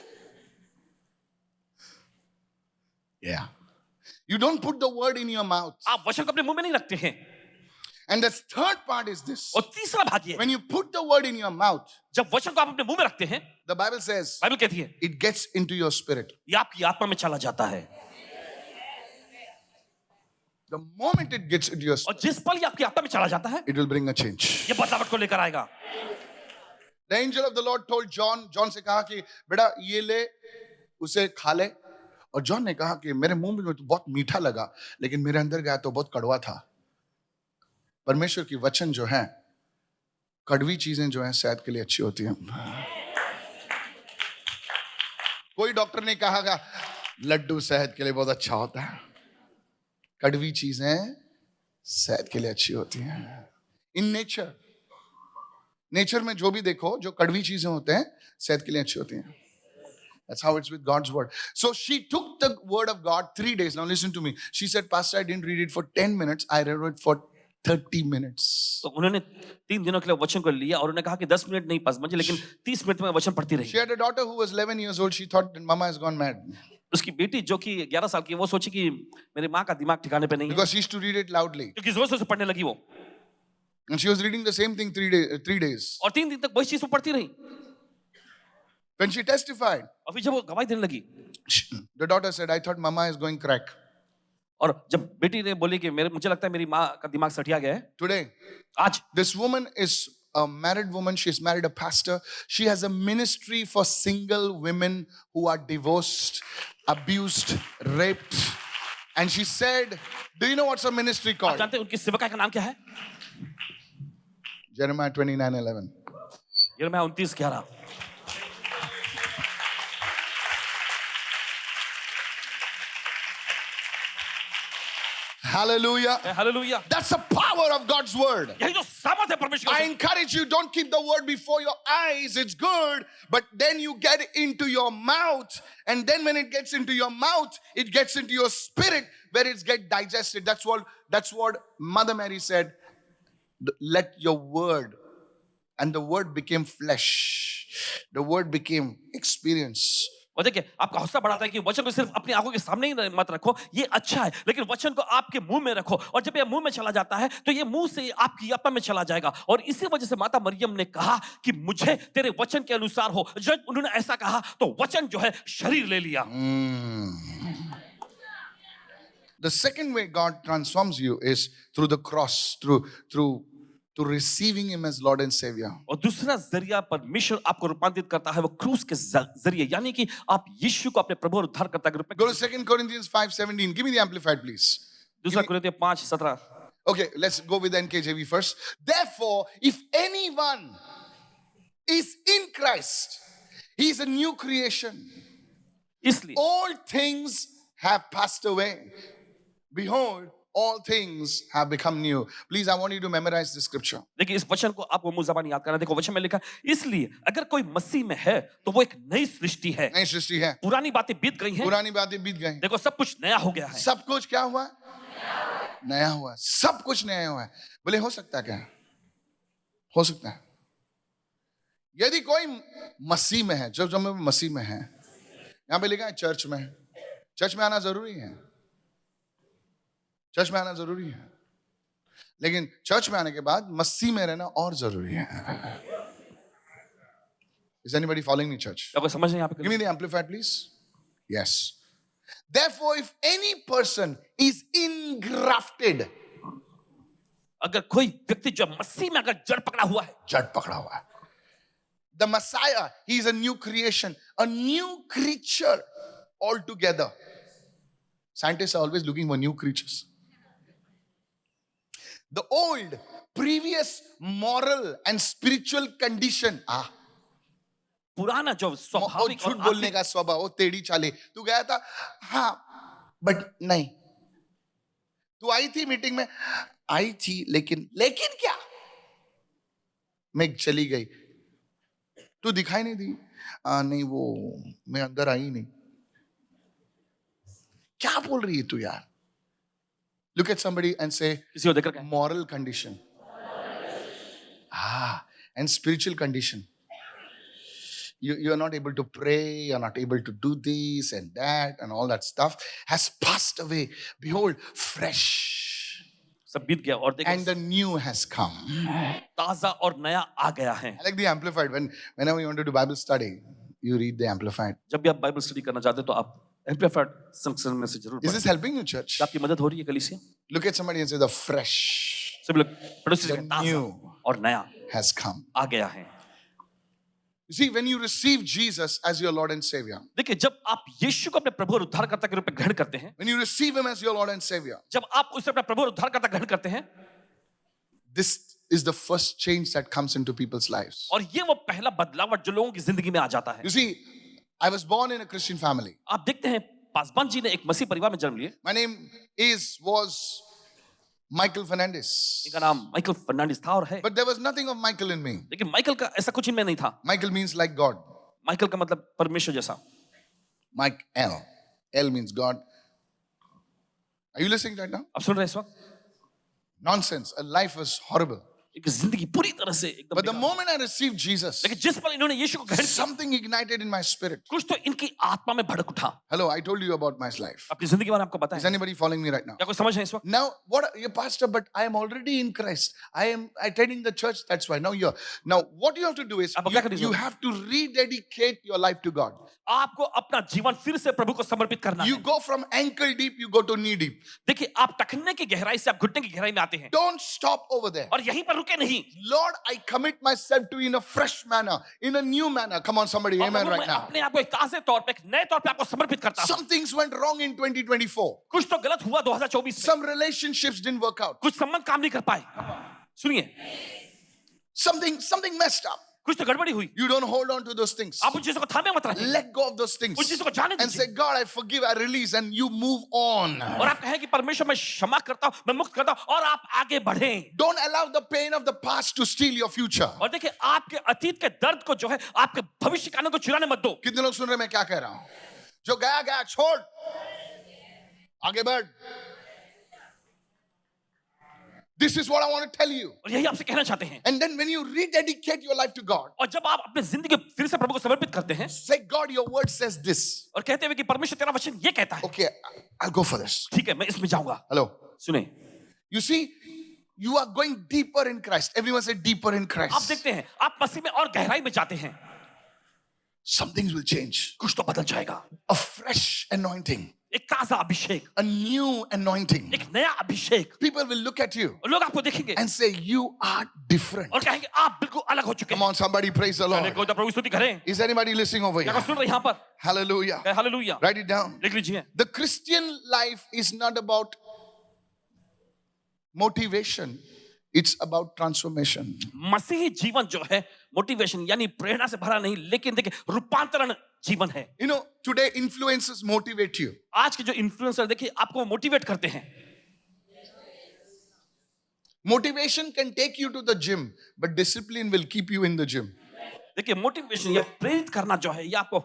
Speaker 1: Yeah. You don't put the word in your mouth.
Speaker 2: आप वचन को अपने मुंह में नहीं रखते हैं.
Speaker 1: And the third part is this.
Speaker 2: और तीसरा भाग ये है,
Speaker 1: When you put the word in your mouth,
Speaker 2: जब वचन को आप अपने मुंह में रखते हैं,
Speaker 1: the Bible says
Speaker 2: बाइबल कहती है
Speaker 1: it gets into your spirit.
Speaker 2: ये आपकी आत्मा में चला जाता है.
Speaker 1: The moment it gets into your
Speaker 2: और
Speaker 1: spirit,
Speaker 2: जिस पल ये आपकी आत्मा में चला जाता है,
Speaker 1: it will bring a change.
Speaker 2: ये बदलावट को लेकर आएगा.
Speaker 1: The angel of the Lord told John से कहा कि बेटा ये ले, उसे खा ले. और जॉन ने कहा कि मेरे मुंह में तो बहुत मीठा लगा, लेकिन मेरे अंदर गया तो बहुत कड़वा था. परमेश्वर की वचन जो है, कड़वी चीजें जो हैं सेहत के लिए अच्छी होती हैं. कोई डॉक्टर ने कहा लड्डू सेहत के लिए बहुत अच्छा होता है. कड़वी चीजें सेहत के लिए अच्छी होती हैं. इन नेचर में जो भी देखो, जो कड़वी चीजें होते हैं सेहत के लिए अच्छी होती हैं. That's how it's with God's word. So she took the word of God 3 days. Now listen to me. She said, Pastor, I didn't read it for 10 minutes. I read it for 30 minutes.
Speaker 2: तो उन्होंने 3 दिनों के लिए वचन को लिया और उन्होंने कहा कि 10 मिनट नहीं पास मुझे, लेकिन 30 मिनट में वचन पढ़ती रही.
Speaker 1: She had a daughter who was 11 years old. She thought that Mama has gone mad.
Speaker 2: उसकी बेटी जो कि 11 साल की है, वो सोची कि मेरी माँ का दिमाग ठिकाने पे नहीं है,
Speaker 1: Because she used to read it loudly.
Speaker 2: क्योंकि जोर से पढ़ने लगी वो.
Speaker 1: And she was reading the same thing 3 days.
Speaker 2: और 3 दिन तक वही चीज वो पढ़ती रही.
Speaker 1: When she testified,
Speaker 2: और फिर जब वो गवाही देने लगी,
Speaker 1: the daughter said, I thought Mama is going crack.
Speaker 2: और जब बेटी ने बोली कि मुझे लगता है मेरी माँ का दिमाग सठिया गया है.
Speaker 1: Today,
Speaker 2: आज
Speaker 1: this woman is a married woman. She's married a pastor. She has a ministry for single women who are divorced, abused, raped. And she said, do you know what's her ministry
Speaker 2: आप
Speaker 1: called?
Speaker 2: जानते हैं उनकी सेवकाई का नाम क्या है?
Speaker 1: Jeremiah 29:11.
Speaker 2: यिर्मयाह 29:11.
Speaker 1: Hallelujah.
Speaker 2: Hallelujah.
Speaker 1: That's the power of God's word.
Speaker 2: यही जो सामर्थ है परमेश्वर
Speaker 1: I
Speaker 2: का.
Speaker 1: encourage you, don't keep the word before your eyes. It's good, but then you get it into your mouth, and then when it gets into your mouth, it gets into your spirit where it's get digested. That's what Mother Mary said. Let your word, and the word became flesh. The word became experience.
Speaker 2: और देखिए आपका हौसला बढ़ाता है कि वचन को सिर्फ अपनी आंखों के सामने ही मत रखो, ये अच्छा है, लेकिन वचन को आपके मुंह में रखो. और जब ये मुंह में चला जाता है तो ये मुंह से आपकी आत्मा में चला जाएगा. और इसी वजह से माता मरियम ने कहा कि मुझे तेरे वचन के अनुसार हो. जब उन्होंने ऐसा कहा तो वचन जो है शरीर ले लिया.
Speaker 1: The second way God transforms you is through the cross, through receiving Him as Lord and Savior.
Speaker 2: और दूसरा जरिया परमेश्वर आपको रूपांतरित करता है वो क्रूस के जरिए, यानी कि आप यीशु को अपने प्रभु और उद्धारकर्ता के रूप में.
Speaker 1: Go to 2 Corinthians 5:17. Give me the Amplified, please.
Speaker 2: दूसरा कुरिन्थियों 5:17.
Speaker 1: Okay, let's go with the NKJV first. Therefore, if anyone is in Christ, he is a new creation.
Speaker 2: इसलिए
Speaker 1: All things have passed away. Behold, all things have become new. Please, I want you to memorize this scripture.
Speaker 2: देखिए इस वचन को आपको मुंह ज़बानी याद करना. देखो वचन में लिखा है, इसलिए अगर कोई मसीह में है तो वो एक नई सृष्टि है.
Speaker 1: नई सृष्टि है.
Speaker 2: पुरानी बातें बीत गई हैं,
Speaker 1: पुरानी बातें बीत गई.
Speaker 2: देखो सब कुछ नया हो गया है.
Speaker 1: सब कुछ क्या हुआ? नया हुआ. सब कुछ नया हुआ है. बोले हो सकता है क्या? हो सकता है. यदि कोई मसीह में है, जब हम मसीह में हैं, यहां पे लिखा है चर्च में. चर्च में आना जरूरी है. चर्च में आना जरूरी है, लेकिन चर्च में आने के बाद मसीह में रहना और जरूरी है. Is anybody following me, church?
Speaker 2: आपको समझ नहीं यहाँ पे?
Speaker 1: Give me the amplified, please. Yes. Therefore, if any person is engrafted,
Speaker 2: अगर कोई व्यक्ति जो मसीह में अगर जड़ पकड़ा हुआ है,
Speaker 1: जड़ पकड़ा हुआ है, the Messiah, he is a new creation, a new creature altogether. Scientists are always looking for new creatures. The old, previous moral and spiritual condition.
Speaker 2: पुराना जो
Speaker 1: और
Speaker 2: स्वाभाविक
Speaker 1: झूठ
Speaker 2: और
Speaker 1: बोलने
Speaker 2: आत्मिक
Speaker 1: का स्वभाव, वो टेढ़ी चाले, तू गया था, हाँ, बट नहीं, तू आई थी मीटिंग में, आई थी, लेकिन क्या, मैं चली गई, तू दिखाई नहीं दी, नहीं वो, मैं अंदर आई नहीं, क्या बोल रही है तू यार? Look at somebody and say,
Speaker 2: किसी को देखकर कहें,
Speaker 1: moral condition, and spiritual condition. You are not able to pray, you're not able to do this and that and all that stuff has passed away. Behold, fresh
Speaker 2: सब बीत गया और
Speaker 1: and
Speaker 2: देखो
Speaker 1: the new has come.
Speaker 2: ताजा और नया आ गया है।
Speaker 1: I like the Amplified. Whenever you want to do Bible study, you read the Amplified.
Speaker 2: जब भी आप बाइबल स्टडी करना चाहते हैं तो आप एम्प्लीफाइड संस्करण में से जरूर
Speaker 1: Is this
Speaker 2: पढ़ें।
Speaker 1: helping you, church?
Speaker 2: क्या आपकी मदद हो रही है कलीसिया?
Speaker 1: Look at somebody and say, the fresh
Speaker 2: सभी लोग पड़ोसी से
Speaker 1: The
Speaker 2: कहें, ताजा
Speaker 1: new
Speaker 2: और नया
Speaker 1: has come.
Speaker 2: आ गया है।
Speaker 1: You see, when you receive Jesus as your Lord and Savior,
Speaker 2: देखिए जब आप यीशु को अपने प्रभु और उद्धारकर्ता के रूप में ग्रहण करते हैं,
Speaker 1: when you receive Him as your Lord and Savior,
Speaker 2: जब आप उसे अपना प्रभु और उद्धारकर्ता ग्रहण करते हैं,
Speaker 1: this is the first change that comes into people's lives.
Speaker 2: और ये वो पहला बदलाव जो लोगों की जिंदगी में आ जाता है।
Speaker 1: You see, I was born in a Christian family.
Speaker 2: आप देखते हैं पासवान जी ने एक मसीह परिवार में जन्म लिए।
Speaker 1: My name was Michael Fernandez.
Speaker 2: इनका नाम माइकल फर्नांडिस था और है,
Speaker 1: But there was nothing of Michael in me.
Speaker 2: लेकिन माइकल का ऐसा कुछ इनमें नहीं था।
Speaker 1: Michael means like God.
Speaker 2: Michael का मतलब परमेश्वर जैसा।
Speaker 1: Mike L. L means God. Are you listening right now?
Speaker 2: आप सुन रहे हैं इस वक्त?
Speaker 1: Nonsense. A life was horrible.
Speaker 2: एक जिंदगी पूरी तरह से एकदम
Speaker 1: But the
Speaker 2: बेकार।
Speaker 1: moment I received Jesus,
Speaker 2: लेकिन जिस पल इन्होंने यीशु को ग्रहण किया,
Speaker 1: something ignited in my spirit.
Speaker 2: कुछ तो इनकी आत्मा में भड़क उठा।
Speaker 1: Hello, I told you about my life.
Speaker 2: अपनी जिंदगी के बारे में आपको पता
Speaker 1: Is
Speaker 2: है?
Speaker 1: anybody following me right now?
Speaker 2: क्या कोई समझ है इस वक्त?
Speaker 1: Now, what you pastor, but I am already in Christ. I am attending the church. That's why. Now, what you have to do is
Speaker 2: अब क्या करिए?
Speaker 1: you have to rededicate your life to God.
Speaker 2: आपको अपना जीवन फिर से प्रभु को समर्पित करना
Speaker 1: You
Speaker 2: है।
Speaker 1: go from ankle deep, you go to knee deep.
Speaker 2: देखिए आप टखने की गहराई से आप घुटने की गहराई में आते हैं
Speaker 1: Don't stop over there.
Speaker 2: और यहीं पर रुके नहीं।
Speaker 1: Lord, I commit myself to you in a fresh manner, in a new manner. Come on, somebody,
Speaker 2: और
Speaker 1: amen
Speaker 2: प्रभु,
Speaker 1: right
Speaker 2: मैं
Speaker 1: now.
Speaker 2: अपने आप को एक ताजे तौर पे, एक नए तौर पे आपको समर्पित करता हूँ।
Speaker 1: Some things went wrong in 2024.
Speaker 2: कुछ तो गलत हुआ 2024 में।
Speaker 1: Some relationships didn't work out.
Speaker 2: कुछ संबंध काम नहीं कर पाए। सुनिए,
Speaker 1: Something messed up.
Speaker 2: कुछ तो गड़बड़ी हुई।
Speaker 1: You don't hold on to those things.
Speaker 2: आप उन चीजों को थामे मत रहिए
Speaker 1: Let go of those things
Speaker 2: उन चीजों को जाने
Speaker 1: and say,
Speaker 2: दीजिए
Speaker 1: God, I forgive, I release, and you move on.
Speaker 2: और आप कहें कि परमेश्वर मैं क्षमा करता हूँ, मैं मुक्त करता हूँ और आप आगे बढ़ें।
Speaker 1: Don't allow the pain of the past to steal your future.
Speaker 2: और देखिए आपके अतीत के दर्द को जो है आपके भविष्य के आनंद को चुराने मत दो।
Speaker 1: कितने लोग सुन रहे हैं मैं क्या कह रहा हूं? जो गया गया छोड़, आगे बढ़. This is what I want to tell you.
Speaker 2: और यही आपसे कहना चाहते हैं।
Speaker 1: And then when you rededicate your life to God,
Speaker 2: और जब आप अपनी जिंदगी फिर से प्रभु को समर्पित करते हैं
Speaker 1: say, God, your word says this.
Speaker 2: और कहते हुए कि परमेश्वर तेरा वचन ये कहता है,
Speaker 1: Okay, I'll go for this.
Speaker 2: ठीक है मैं इसमें जाऊंगा।
Speaker 1: Hello.
Speaker 2: सुने,
Speaker 1: You see, you are going deeper in Christ. Everyone say deeper in
Speaker 2: आप
Speaker 1: Christ.
Speaker 2: देखते हैं आप मसीह में और गहराई में जाते हैं,
Speaker 1: Some things will change.
Speaker 2: कुछ तो बदल जाएगा।
Speaker 1: A fresh anointing.
Speaker 2: एक ताजा अभिषेक,
Speaker 1: A new anointing.
Speaker 2: एक नया अभिषेक।
Speaker 1: People will look at you
Speaker 2: और लोग आपको देखेंगे
Speaker 1: and say, you are different.
Speaker 2: और कहेंगे आप बिल्कुल अलग हो चुके
Speaker 1: Come
Speaker 2: हैं।
Speaker 1: on, somebody praise the
Speaker 2: चलिए
Speaker 1: Lord.
Speaker 2: कोई तो प्रभु स्तुति करें।
Speaker 1: Is anybody listening over
Speaker 2: क्या
Speaker 1: here?
Speaker 2: कोई सुन रहे हैं यहाँ पर?
Speaker 1: Hallelujah.
Speaker 2: कहे हालेलुया।
Speaker 1: Write it down.
Speaker 2: लिख लीजिए।
Speaker 1: The Christian life is not about motivation, it's about transformation.
Speaker 2: मसीही जीवन जो है मोटिवेशन यानी प्रेरणा से भरा नहीं, लेकिन देखिए रूपांतरण जीवन है।
Speaker 1: You know, today influencers motivate you.
Speaker 2: आज के जो इन्फ्लुएंसर देखिए आपको मोटिवेट करते हैं।
Speaker 1: Motivation can take you to the gym, but discipline will keep you in the gym.
Speaker 2: देखिए मोटिवेशन या प्रेरित करना जो है ये आपको,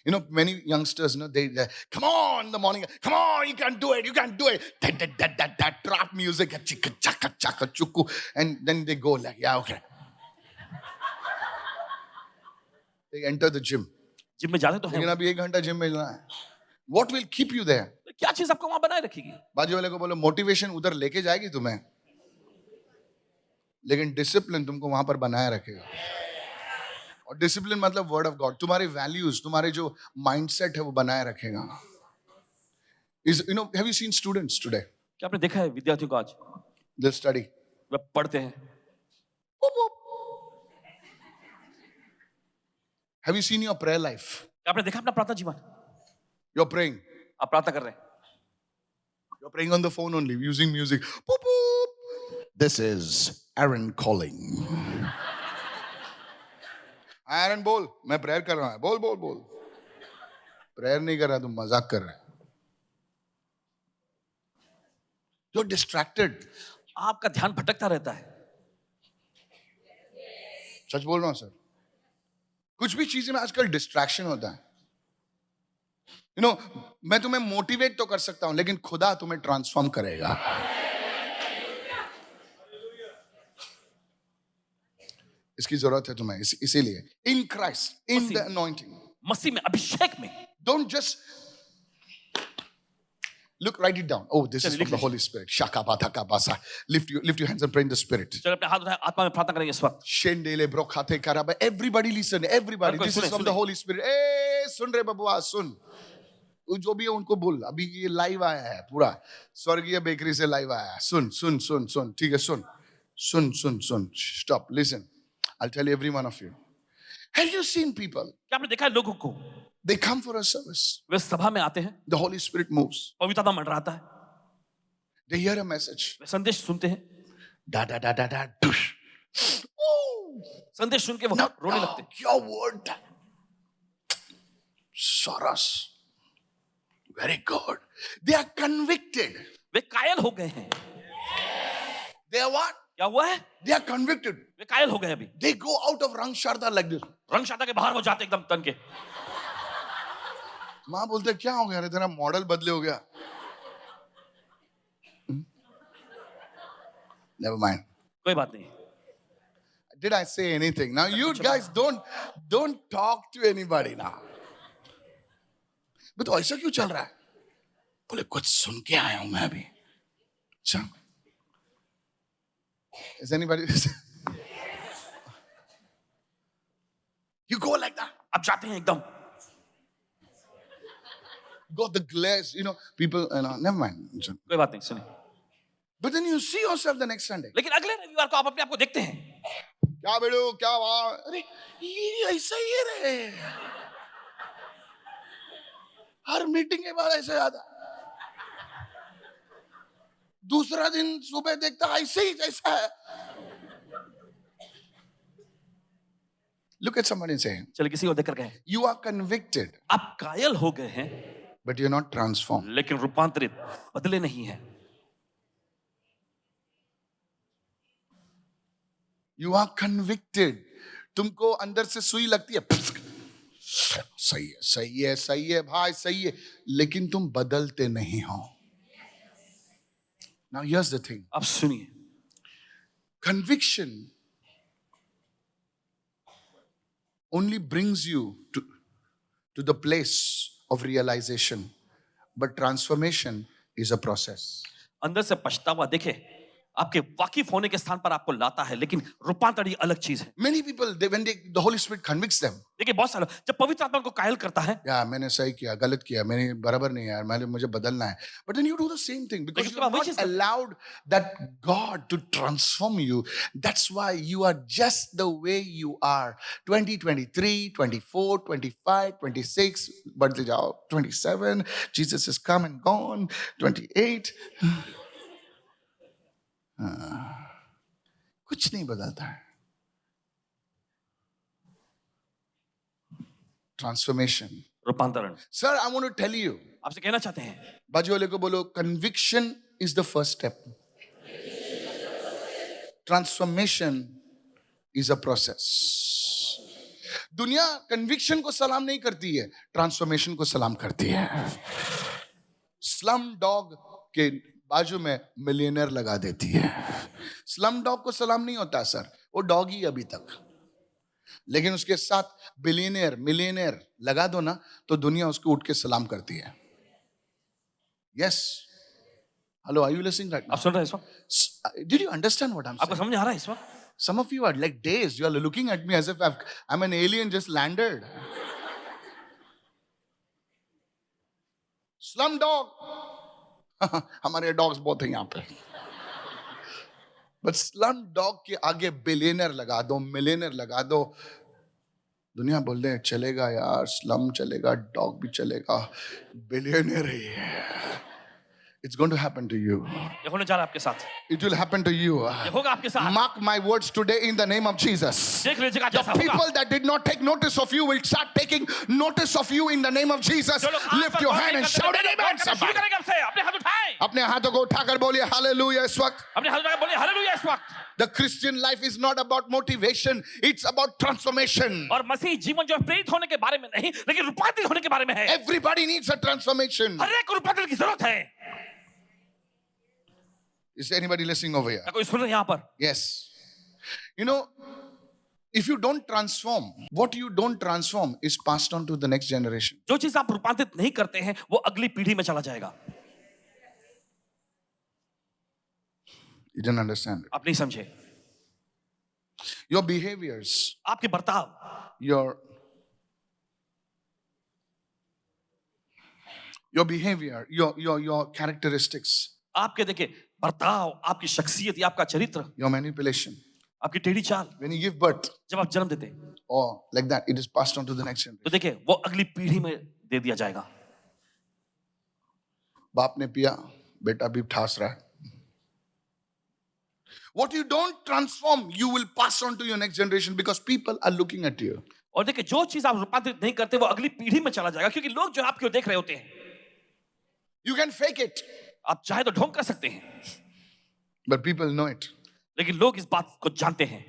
Speaker 1: You know, many youngsters, they come on in the morning, come on, you can do it, you can do it. That trap music, chicka chaka chaka chuku, and then they go like, yeah, okay. They enter the gym.
Speaker 2: Gym में जाते तो
Speaker 1: लेकिन
Speaker 2: हैं,
Speaker 1: अभी 1 घंटा gym में जाना है. What will keep you there?
Speaker 2: क्या चीज आपको वहां बनाए रखेगी?
Speaker 1: बाजू वाले को बोलो मोटिवेशन उधर लेके जाएगी तुम्हें, लेकिन डिसिप्लिन तुमको वहां पर बनाए रखेगा. और डिसिप्लिन मतलब वर्ड ऑफ गॉड, तुम्हारे वैल्यूज, तुम्हारे जो माइंडसेट है वो बनाए रखेगा. Have you seen students today?
Speaker 2: क्या आपने देखा है विद्यार्थियों को आज
Speaker 1: They study.
Speaker 2: वे पढ़ते हैं?
Speaker 1: Whoop, whoop. Have you seen your prayer life?
Speaker 2: क्या आपने देखा अपना प्रार्थना जीवन?
Speaker 1: You're praying.
Speaker 2: आप प्रार्थना कर रहे हैं,
Speaker 1: We're praying on the phone only, using music. Boop, boop. This is Aaron calling. Aaron, बोल, मैं प्रेयर कर रहा हूँ. बोल बोल बोल. प्रेयर नहीं कर रहा, तुम मजाक कर रहे. You're distracted.
Speaker 2: आपका ध्यान भटकता रहता है.
Speaker 1: सच बोल रहा हूँ सर. कुछ भी चीजें में आजकल डिस्ट्रैक्शन होता है. यू नो, मैं तुम्हें मोटिवेट तो कर सकता हूं, लेकिन खुदा तुम्हें ट्रांसफॉर्म करेगा. इसकी जरूरत है तुम्हें, इसीलिए in Christ, in the anointing,
Speaker 2: मसीह में, अभिषेक में.
Speaker 1: Don't just look, write it down. Oh, this is from the Holy Spirit. Shaka bataka basa. Lift your hands and pray in the Spirit.
Speaker 2: चलो अपने हाथ उठाएं, आत्मा में प्रार्थना करेंगे इस वक्त.
Speaker 1: Shendele brokhate karaba. Everybody listen. Everybody. This is from the Holy Spirit. Hey, सुन रे बबुआ सुन. जो भी है उनको बोल. अभी ये लाइव आया है पूरा. स्वर्गीय बेकरी से लाइव आया है. सुन सुन सुन सुन. ठीक है सुन. सुन सुन सुन. Stop. Listen. I'll tell you every one of you. Have you seen people?
Speaker 2: क्या आपने देखा है लोगों को?
Speaker 1: They come for a service.
Speaker 2: वे सभा में आते हैं.
Speaker 1: The Holy Spirit moves.
Speaker 2: पवित्र आत्मा मंडराता है.
Speaker 1: They hear a message.
Speaker 2: वे संदेश सुनते हैं.
Speaker 1: Da da da da da. Dush. Oh.
Speaker 2: संदेश सुन के वो रोने लगते हैं.
Speaker 1: Your word. Saras. Very good. They are convicted.
Speaker 2: वे कायल हो गए हैं.
Speaker 1: They are what?
Speaker 2: क्या हुआ है?
Speaker 1: They are convicted.
Speaker 2: वे कायल हो गए अभी.
Speaker 1: They go out of Rangsharda like this.
Speaker 2: रंगशाता के बाहर वो जाते एकदम तन के.
Speaker 1: माँ बोलते क्या हो गया? अरे तेरा मॉडल बदले हो गया. Never mind.
Speaker 2: कोई बात नहीं.
Speaker 1: Did I say anything? Now you guys don't talk to anybody now. but ऐसा क्यों चल रहा है? बोले कुछ सुन के आया हूं मैं अभी. अच्छा. Is anybody? You go like that.
Speaker 2: आप जाते हैं एकदम.
Speaker 1: Got the glares, people, never mind.
Speaker 2: कोई बात नहीं, सुनिए.
Speaker 1: But then you see yourself the next Sunday.
Speaker 2: लेकिन अगले रविवार को आप अपने आप को देखते हैं.
Speaker 1: क्या बेड़ो क्या वहां? अरे ये ऐसा ही रहे. हर मीटिंग के बाद ऐसे आता. दूसरा दिन सुबह देखता ऐसे ही जैसा है. Look at somebody and say,
Speaker 2: चलिए किसी को देखकर कहें,
Speaker 1: you are convicted,
Speaker 2: आप कायल हो गए हैं,
Speaker 1: but you're not transformed.
Speaker 2: लेकिन रूपांतरित बदले नहीं हैं.
Speaker 1: You are convicted. तुमको अंदर से सुई लगती है. सही है सही है सही है भाई सही है, लेकिन तुम बदलते नहीं हो. Now here's the thing.
Speaker 2: अब सुनिए,
Speaker 1: Conviction only brings you to the place of realization, but transformation is a process.
Speaker 2: अंदर से पछतावा देखे आपके वाकिफ होने के स्थान पर आपको लाता है, लेकिन रूपांतरण ये अलग चीज है.
Speaker 1: Many people, the Holy Spirit convicts them.
Speaker 2: देखिए बहुत सारे जब पवित्र आत्मा को कायल करता है,
Speaker 1: या मैंने सही किया, गलत किया, मैंने बराबर नहीं यार, मुझे बदलना है. But then you do the same thing because you are not allowed that God to transform you. That's why you are just the way you are. 2023, 24, 25, 26, बढ़ते जाओ, 27, Jesus has come and gone, 28. कुछ नहीं बदलता है. Transformation.
Speaker 2: रूपांतरण.
Speaker 1: Sir, I want to tell you.
Speaker 2: आपसे कहना चाहते हैं,
Speaker 1: बाजू वाले को बोलो, conviction is the first step. Transformation is a process. दुनिया conviction को सलाम नहीं करती है, transformation को सलाम करती है. स्लम डॉग के बाजू में मिलियनर लगा देती है. स्लम डॉग को सलाम नहीं होता सर, वो डॉग ही अभी तक. लेकिन उसके साथ बिलियनर मिलियनर लगा दो ना, तो दुनिया उसको उठ के सलाम करती है. Yes. Hello, are you listening right now?
Speaker 2: आप सुन रहे हैं इस वक्त?
Speaker 1: Did you understand what I'm
Speaker 2: आपको
Speaker 1: saying?
Speaker 2: समझ आ रहा है इस वक्त?
Speaker 1: Some of you are like dazed. You are looking at me as if I'm an alien just landed. Slum dog. हमारे डॉग्स बहुत हैं यहाँ पे. बट स्लम डॉग के आगे बिलियनर लगा दो, मिलियनर लगा दो, दुनिया बोल रहे चलेगा यार, स्लम चलेगा, डॉग भी चलेगा, बिलियनर ही है. It's going to happen to you.
Speaker 2: ये होने जा रहा है आपके साथ,
Speaker 1: It will happen to you.
Speaker 2: ये होगा आपके साथ।
Speaker 1: Mark my words today in the name of Jesus.
Speaker 2: देख लीजिएगा
Speaker 1: The
Speaker 2: जैसा होगा।
Speaker 1: people that did not take notice of you will start taking notice of you in the name of Jesus.
Speaker 2: जो लोग आज
Speaker 1: Lift
Speaker 2: तक
Speaker 1: your
Speaker 2: गौर
Speaker 1: hand
Speaker 2: नहीं
Speaker 1: and
Speaker 2: करते थे,
Speaker 1: shout
Speaker 2: गौर
Speaker 1: amen.
Speaker 2: करना शुरू
Speaker 1: Somebody.
Speaker 2: करेंगे आपसे, अपने हाथ उठाएं,
Speaker 1: अपने हाथों को उठाकर बोलिए हालेलुया इस वक्त.
Speaker 2: अपने हाथ उठाकर बोलिए हालेलुया इस वक्त।
Speaker 1: The Christian life is not about motivation, it's about transformation.
Speaker 2: और मसीह जीवन जो है प्रेरित होने के बारे में नहीं, लेकिन रूपांतरित होने के बारे में है।
Speaker 1: Everybody needs a transformation.
Speaker 2: हर एक को रूपांतरण की जरूरत है।
Speaker 1: Is anybody listening over here?
Speaker 2: क्या कोई सुन रहे हैं यहाँ पर?
Speaker 1: Yes. You know, if you don't transform, what you don't transform is passed on to the next generation.
Speaker 2: जो चीज आप रूपांतरित नहीं करते हैं वो अगली पीढ़ी में चला जाएगा।
Speaker 1: You didn't understand it.
Speaker 2: आप नहीं समझे।
Speaker 1: Your behaviors,
Speaker 2: आपके बर्ताव,
Speaker 1: your behavior, your characteristics,
Speaker 2: आपके देखिए बर्ताव, आपकी शख्सियत या आपका चरित्र,
Speaker 1: your manipulation.
Speaker 2: आपकी टेढ़ी चाल,
Speaker 1: When you give birth,
Speaker 2: जब आप जन्म देते हैं
Speaker 1: or like that, it is passed on to the next generation.
Speaker 2: तो देखिए वो अगली पीढ़ी में दे दिया जाएगा।
Speaker 1: बाप ने पिया, बेटा भी ठास रहा है. What you don't transform, you will pass on to your next generation because people are looking at you.
Speaker 2: और देखिए जो चीज आप रूपांतरित नहीं करते वो अगली पीढ़ी में चला जाएगा, क्योंकि लोग जो आपकी ओर देख रहे होते हैं।
Speaker 1: You can fake it,
Speaker 2: आप चाहे तो ढोंग कर सकते हैं,
Speaker 1: but people know it.
Speaker 2: लेकिन लोग इस बात को जानते हैं।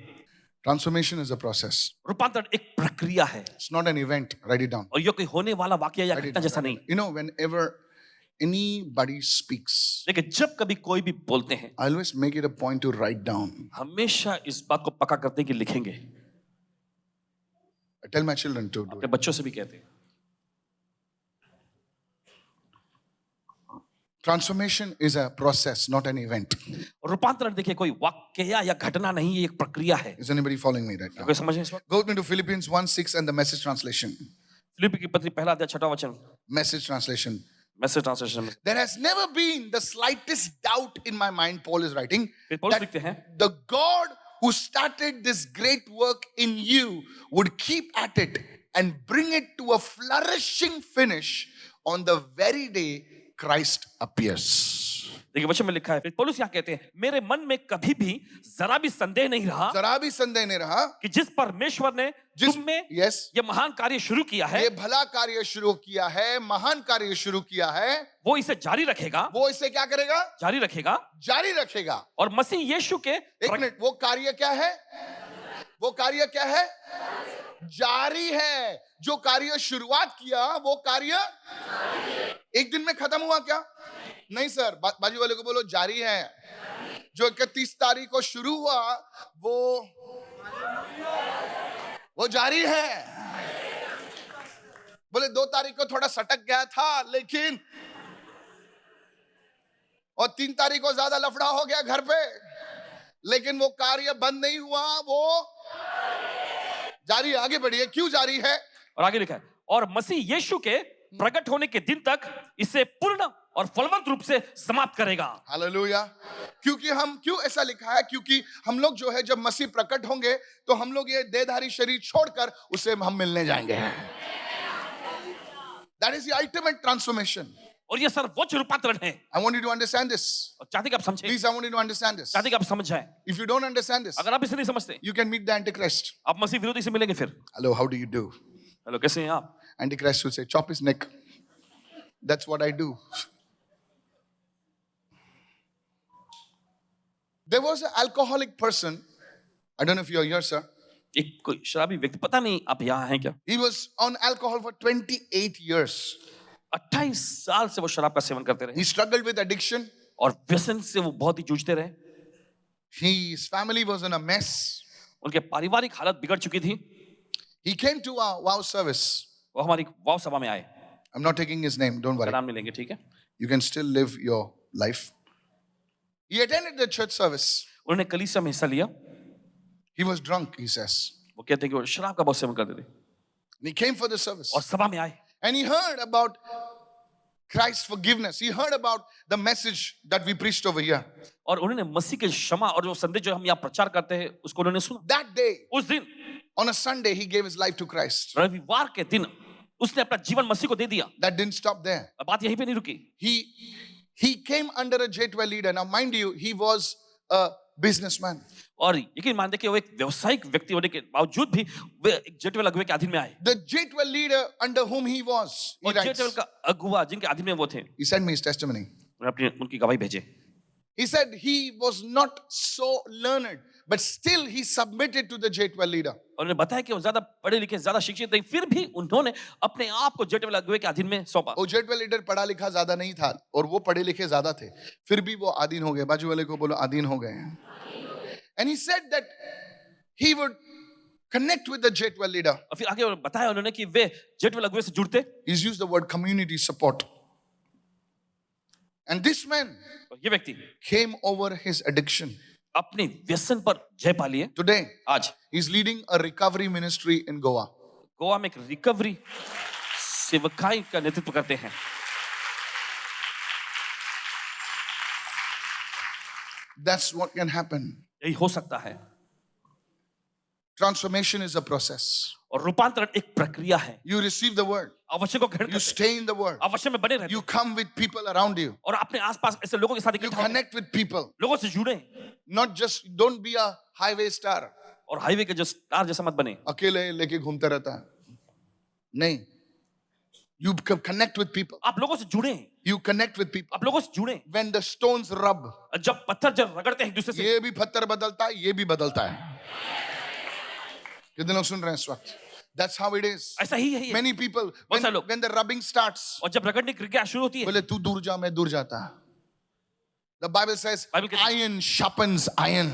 Speaker 1: Transformation is a process.
Speaker 2: रूपांतरण एक प्रक्रिया है
Speaker 1: It's not an event. Write it down.
Speaker 2: और ये कोई होने वाला वाकया या
Speaker 1: Write it
Speaker 2: घटना
Speaker 1: down.
Speaker 2: जैसा नहीं।
Speaker 1: You know, whenever anybody speaks,
Speaker 2: लेकिन जब कभी कोई भी बोलते हैं
Speaker 1: I always make it a point to write down.
Speaker 2: हमेशा इस बात को पक्का करते हैं कि लिखेंगे।
Speaker 1: I tell my children to do
Speaker 2: अपने
Speaker 1: it.
Speaker 2: बच्चों से भी कहते हैं।
Speaker 1: Transformation is a process, not an event.
Speaker 2: रूपांतरण देखिए कोई वाकया या घटना नहीं, ये एक प्रक्रिया है।
Speaker 1: Is anybody following me right now?
Speaker 2: कोई समझ रहे हैं इस वक्त?
Speaker 1: Go with me to Philippians 1:6 and the message translation.
Speaker 2: फिलिप्पी की पत्री पहला अध्याय छठा वचन,
Speaker 1: Message translation.
Speaker 2: मैसेज ट्रांसलेशन में।
Speaker 1: There has never been the slightest doubt in my mind, Paul is writing,
Speaker 2: फिर पौलुस
Speaker 1: that
Speaker 2: लिखते हैं
Speaker 1: the God who started this great work in you would keep at it and bring it to a flourishing finish on the very day Christ appears.
Speaker 2: देखिए वचन में लिखा है, फिर पौलुस यहाँ कहते हैं मेरे मन में कभी भी जरा भी संदेह नहीं रहा
Speaker 1: जरा भी संदेह नहीं रहा
Speaker 2: कि जिस परमेश्वर ने
Speaker 1: जिस
Speaker 2: तुम में
Speaker 1: yes,
Speaker 2: ये महान कार्य शुरू किया है
Speaker 1: ये भला कार्य शुरू किया है, महान कार्य शुरू किया है,
Speaker 2: वो इसे जारी रखेगा,
Speaker 1: वो इसे क्या करेगा?
Speaker 2: जारी रखेगा।
Speaker 1: जारी रखेगा.
Speaker 2: और मसीह यीशु के
Speaker 1: एक मिनट, वो कार्य क्या है? वो कार्य क्या है? जारी है. जो कार्य शुरुआत किया वो कार्य एक दिन में खत्म हुआ क्या? नहीं सर, बाजू वाले को बोलो जारी है. जो 31 तारीख को शुरू हुआ वो जारी है. बोले 2 तारीख को थोड़ा सटक गया था लेकिन, और 3 तारीख को ज्यादा लफड़ा हो गया घर पे, लेकिन वो कार्य बंद नहीं हुआ, वो जारी है. आगे बढ़िए. क्यों जारी है?
Speaker 2: और आगे लिखा है और मसीह यीशु के प्रकट होने के दिन तक इसे पूर्ण और फलवंत रूप से समाप्त करेगा।
Speaker 1: हालेलुया. क्यों ऐसा लिखा है? क्योंकि हम लोग जो है जब मसीह प्रकट होंगे तो हम लोग ये देहधारी शरीर छोड़कर उसे हम मिलने जाएंगे. That is the ultimate transformation.
Speaker 2: और ये सर्वोच्च रूपांतरण है।
Speaker 1: I want you to understand this.
Speaker 2: और चाहते कि आप समझें,
Speaker 1: Please, I want you to understand this.
Speaker 2: चाहते कि आप समझ जाएं।
Speaker 1: If you don't understand this,
Speaker 2: अगर आप इसे नहीं समझते,
Speaker 1: you can meet the Antichrist.
Speaker 2: आप मसीह विरोधी से मिलेंगे फिर।
Speaker 1: Hello, how do you do?
Speaker 2: Hello कैसे हैं आप?
Speaker 1: Antichrist will say, chop his neck. That's what I do. There was an alcoholic person. I don't know if you're here, sir.
Speaker 2: एक कोई शराबी व्यक्ति, पता नहीं आप यहाँ हैं क्या?
Speaker 1: He was on alcohol for 28 years.
Speaker 2: 28 साल से वो शराब का सेवन करते रहे
Speaker 1: He struggled with addiction.
Speaker 2: और व्यसन से वो बहुत ही जूझते रहे।
Speaker 1: His family was in a mess.
Speaker 2: उनके पारिवारिक हालत बिगड़ चुकी थी।
Speaker 1: He came to our wow service.
Speaker 2: वो हमारी वाव सभा में आए।
Speaker 1: I'm not taking his name, don't worry.
Speaker 2: नाम नहीं लेंगे, ठीक है?
Speaker 1: You can still live your life. He attended the church service.
Speaker 2: उन्होंने कलीसिया में हिस्सा लिया।
Speaker 1: He was drunk, he says.
Speaker 2: वो कहते हैं कि वो शराब का बहुत सेवन करते थे।
Speaker 1: And he came for the service.
Speaker 2: और सभा में आए।
Speaker 1: And he heard about Christ's forgiveness. He heard about the message that we preached over here.
Speaker 2: और उन्होंने मसीह के क्षमा और जो संदेश जो हम यहाँ प्रचार करते हैं उसको उन्होंने सुना।
Speaker 1: That day,
Speaker 2: उस दिन
Speaker 1: on a Sunday, he gave his life to Christ.
Speaker 2: रविवार के दिन उसने अपना जीवन मसीह को दे दिया।
Speaker 1: That didn't stop there.
Speaker 2: बात यहीं पे नहीं रुकी।
Speaker 1: He came under a J12 leader. Now, mind you, he was a businessman.
Speaker 2: और यकीन मानते कि वो एक व्यवसायिक व्यक्ति होने के बावजूद भी वे एक जेठवेल अगुवे के अधीन में आए
Speaker 1: The J12 leader under whom he was, he
Speaker 2: और
Speaker 1: writes,
Speaker 2: जेठवेल का अगुवा जिनके अधीन में वो थे
Speaker 1: he sent me his testimony.
Speaker 2: उन्होंने अपनी उनकी गवाही भेजे
Speaker 1: He said he was not so learned, but still he submitted to the J12 leader.
Speaker 2: और उन्होंने बताया कि वो ज्यादा पढ़े लिखे ज्यादा शिक्षित नहीं फिर भी उन्होंने अपने आप को जेठवेल अगुवे के अधीन में सौंपा
Speaker 1: वो J12 लीडर पढ़ा लिखा ज्यादा नहीं था और वो पढ़े लिखे ज्यादा थे, फिर भी वो अधीन हो गए. बाजू वाले को बोलो अधीन हो गए. And he said that he would connect with the J12 leader.
Speaker 2: और फिर आगे बताया उन्होंने कि वे जेठवेल अगुवे से जुड़ते
Speaker 1: He's used the word community support. And this man
Speaker 2: और ये व्यक्ति
Speaker 1: came over his addiction.
Speaker 2: अपने व्यसन पर जय पा लिए
Speaker 1: Today,
Speaker 2: आज
Speaker 1: he's leading a recovery ministry in Goa.
Speaker 2: Goa में एक रिकवरी सेवकाई का नेतृत्व करते हैं
Speaker 1: That's what can happen.
Speaker 2: यही हो सकता है
Speaker 1: Transformation is a process.
Speaker 2: और रूपांतरण एक प्रक्रिया है
Speaker 1: You receive the word,
Speaker 2: अवश्य को ग्रहण
Speaker 1: you
Speaker 2: करते
Speaker 1: stay in the word,
Speaker 2: अवश्य में बने रहते
Speaker 1: you come with people around you,
Speaker 2: और अपने आसपास ऐसे लोगों के साथ
Speaker 1: you
Speaker 2: इकट्ठा होते
Speaker 1: connect with people.
Speaker 2: लोगों से जुड़े
Speaker 1: Not just, don't be a highway star.
Speaker 2: और हाईवे के जो स्टार जैसा मत बने
Speaker 1: अकेले लेके घूमता रहता है. नहीं. You connect with people.
Speaker 2: आप लोगों से जुड़े
Speaker 1: You connect with people.
Speaker 2: आप लोगों से जुड़े
Speaker 1: When the stones rub,
Speaker 2: जब पत्थर जब रगड़ते हैं एक दूसरे से
Speaker 1: ये भी पत्थर बदलता है, ये भी बदलता है. कितने लोग सुन रहे हैं इस वक्त? That's how it is.
Speaker 2: ऐसा ही है ये
Speaker 1: Many people,
Speaker 2: बहुत सारे लोग
Speaker 1: when the rubbing starts,
Speaker 2: और जब रगड़ने की क्रिया शुरू होती है
Speaker 1: बोले तू दूर जा, मैं दूर जाता. The Bible says,
Speaker 2: बाइबल कहती है,
Speaker 1: iron sharpens iron.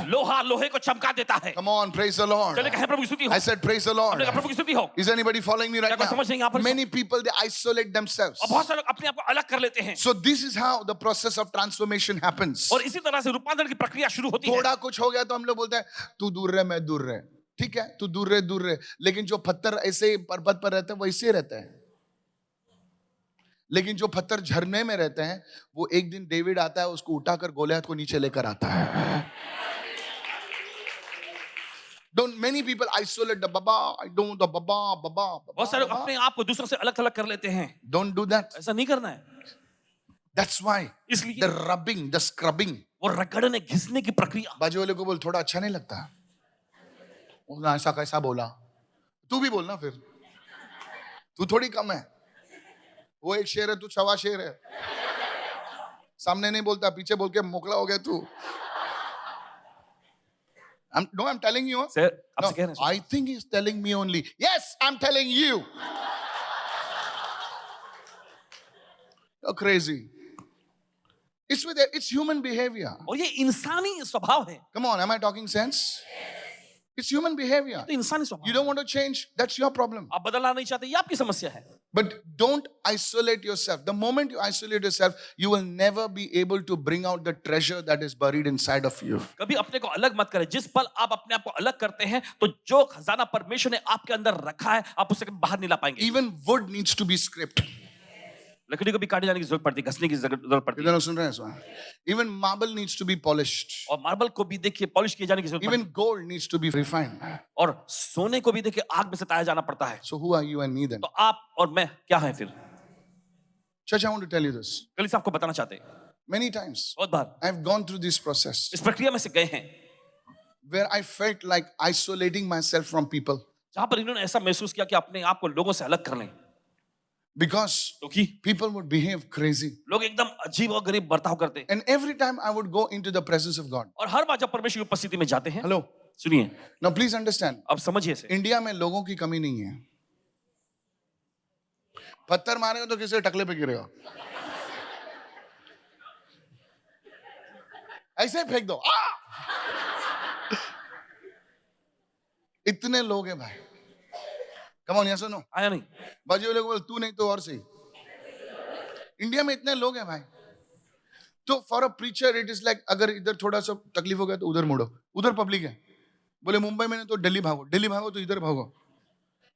Speaker 2: लोहा लोहे को चमका देता है
Speaker 1: Come on, praise the Lord.
Speaker 2: चलिए कहें प्रभु की स्तुति हो
Speaker 1: I said, praise the Lord.
Speaker 2: हमने कहा प्रभु की स्तुति हो
Speaker 1: Is anybody following me right
Speaker 2: क्या कोई समझ रहे हैं यहाँ
Speaker 1: now?
Speaker 2: पर?
Speaker 1: Many people, they isolate themselves.
Speaker 2: और बहुत सारे लोग अपने आप को अलग कर लेते हैं
Speaker 1: So this is how the process of transformation happens.
Speaker 2: और इसी तरह से रूपांतरण की प्रक्रिया शुरू होती है
Speaker 1: थोड़ा कुछ हो गया तो हम लोग बोलते हैं तू दूर रहे, मैं दूर रहे. ठीक है, तू दूर रहे, लेकिन जो पत्थर ऐसे पर्वत पर रहते हैं वैसे रहते हैं. लेकिन जो पत्थर झरने में रहते हैं वो एक दिन डेविड आता है, उसको उठाकर गोलियत को नीचे लेकर आता है. Don't many people isolate the baba, I don't the baba.
Speaker 2: बहुत सारे लोग अपने आप को दूसरों से अलग अलग कर लेते हैं
Speaker 1: Don't do that.
Speaker 2: ऐसा नहीं करना है
Speaker 1: That's why
Speaker 2: इसलिए
Speaker 1: the rubbing, the scrubbing.
Speaker 2: वो रगड़ने घिसने की प्रक्रिया
Speaker 1: बाजू वाले को बोल थोड़ा अच्छा नहीं लगता. उसने ऐसा कैसा बोला, तू भी बोलना फिर. तू थोड़ी कम है, वो एक शेर है, तू 1.25 शेर है. सामने नहीं बोलता, पीछे बोल के मोकला हो गया तू. I'm telling you.
Speaker 2: Sir
Speaker 1: No,
Speaker 2: आपसे कह रहे हैं
Speaker 1: I think he's telling me only. Yes, I'm telling you. You're crazy. It's human behavior.
Speaker 2: और ये इंसानी स्वभाव है
Speaker 1: Come on, am I talking sense? It's human behavior.
Speaker 2: तो इंसानी
Speaker 1: You
Speaker 2: स्वभाव
Speaker 1: don't want to change, that's your problem.
Speaker 2: आप बदलना नहीं चाहते ये आपकी समस्या है
Speaker 1: But don't isolate yourself. The moment you isolate yourself, you will never be able to bring out the treasure that is buried inside of you.
Speaker 2: कभी अपने को अलग मत करें जिस पल आप अपने आप को अलग करते हैं तो जो खजाना परमेश्वर ने आपके अंदर रखा है आप उसे कभी बाहर नहीं ला पाएंगे
Speaker 1: Even wood needs to be scraped.
Speaker 2: लकड़ी को भी काटे जाने की जरूरत पड़ती है घसने की जरूरत पड़ती है
Speaker 1: इधर सुन रहे हैं इसमें? Even marble needs to be polished.
Speaker 2: और मार्बल को भी देखिए पॉलिश किए जाने की जरूरत पड़ती
Speaker 1: Even gold needs to be refined.
Speaker 2: है और सोने को भी देखिए आग में से ताया जाना पड़ता है
Speaker 1: So who are you and me then?
Speaker 2: तो आप और मैं क्या हैं फिर
Speaker 1: Church, I want to tell you this.
Speaker 2: कल से आपको बताना चाहते हैं
Speaker 1: Many times
Speaker 2: बहुत बार
Speaker 1: I've gone through this process
Speaker 2: इस प्रक्रिया में से गए हैं
Speaker 1: where I felt like isolating myself from people
Speaker 2: जहां पर इन्होंने ऐसा महसूस किया कि अपने आप को लोगों से अलग कर लें
Speaker 1: because
Speaker 2: क्योंकि
Speaker 1: people would behave crazy.
Speaker 2: लोग एकदम अजीब और गरीब बर्ताव करते हैं
Speaker 1: And every time I would go into the presence of God.
Speaker 2: और हर बार जब परमेश्वर की उपस्थिति में जाते हैं
Speaker 1: Hello.
Speaker 2: सुनिए
Speaker 1: Now please understand.
Speaker 2: अब समझिए इसे
Speaker 1: इंडिया में लोगों की कमी नहीं है. पत्थर मारेगा तो किसी टकले पे गिरेगा. ऐसे फेंक दो. इतने लोग हैं भाई. Come on, yes or no?
Speaker 2: आया नहीं
Speaker 1: बाजू वाले को बोल तू नहीं तो और सही. इंडिया में इतने लोग हैं भाई. तो for a preacher it is like अगर इधर थोड़ा सा तकलीफ हो गया तो उधर मुड़ो. उधर पब्लिक है. बोले मुंबई में नहीं तो दिल्ली भागो तो इधर भागो.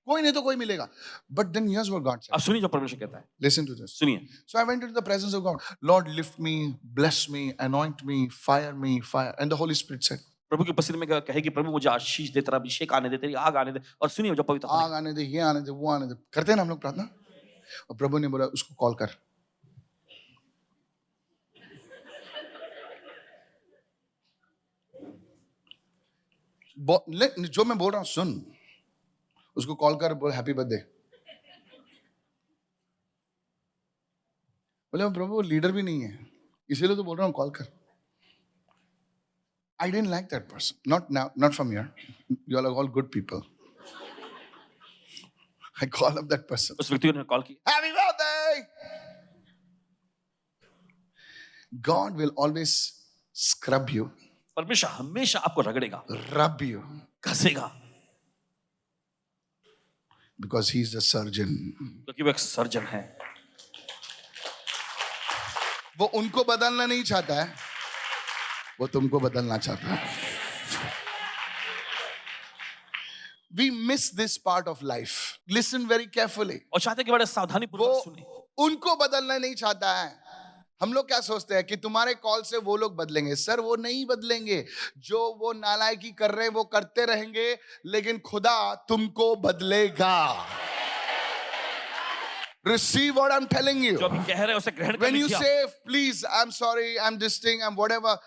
Speaker 1: कोई नहीं तो कोई मिलेगा. But then here's what God said.
Speaker 2: अब सुनिए जो परमेश्वर कहता है
Speaker 1: Listen to this.
Speaker 2: सुनिए
Speaker 1: So I went into the presence of God. Lord, lift me, bless me, anoint me, fire me, fire. And the Holy Spirit said,
Speaker 2: प्रभु की उपस्थिति में कहेगी प्रभु मुझे आशीष दे तेरा अभिषेक आने दे तेरी आग आने दे और सुनिए जो पवित्र आत्मा
Speaker 1: आग आने दे, ये आने दे, वो आने दे. करते हैं ना हम लोग प्रार्थना. और प्रभु ने बोला उसको कॉल कर. जो मैं बोल रहा हूं सुन, उसको कॉल कर, बोल हैप्पी बर्थडे। बोले प्रभु वो लीडर भी नहीं है, इसीलिए तो बोल रहा हूं कॉल कर। I didn't like that person. Not now, not from here. You all are all good people. I call up that person.
Speaker 2: उस व्यक्ति ने कॉल की,
Speaker 1: Happy birthday! God will always scrub you,
Speaker 2: परमेश्वर हमेशा आपको रगड़ेगा,
Speaker 1: rub you,
Speaker 2: घसेगा,
Speaker 1: because He's the surgeon.
Speaker 2: क्योंकि वो एक सर्जन है।
Speaker 1: वो उनको बदलना नहीं चाहता है, वो तुमको बदलना चाहता है। We miss this part of life. Listen very carefully.
Speaker 2: और चाहते कि बड़े सावधानी
Speaker 1: वो
Speaker 2: पूर्वक सुने।
Speaker 1: उनको बदलना नहीं चाहता है। हम लोग क्या सोचते हैं कि तुम्हारे कॉल से वो लोग बदलेंगे। सर वो नहीं बदलेंगे, जो वो नालायकी कर रहे हैं वो करते रहेंगे, लेकिन खुदा तुमको बदलेगा। Receive what I'm telling you.
Speaker 2: जो अभी कह रहे हैं उसे ग्रहण कर
Speaker 1: When you
Speaker 2: लीजिए।
Speaker 1: say, please, I'm sorry, I'm this thing, I'm whatever,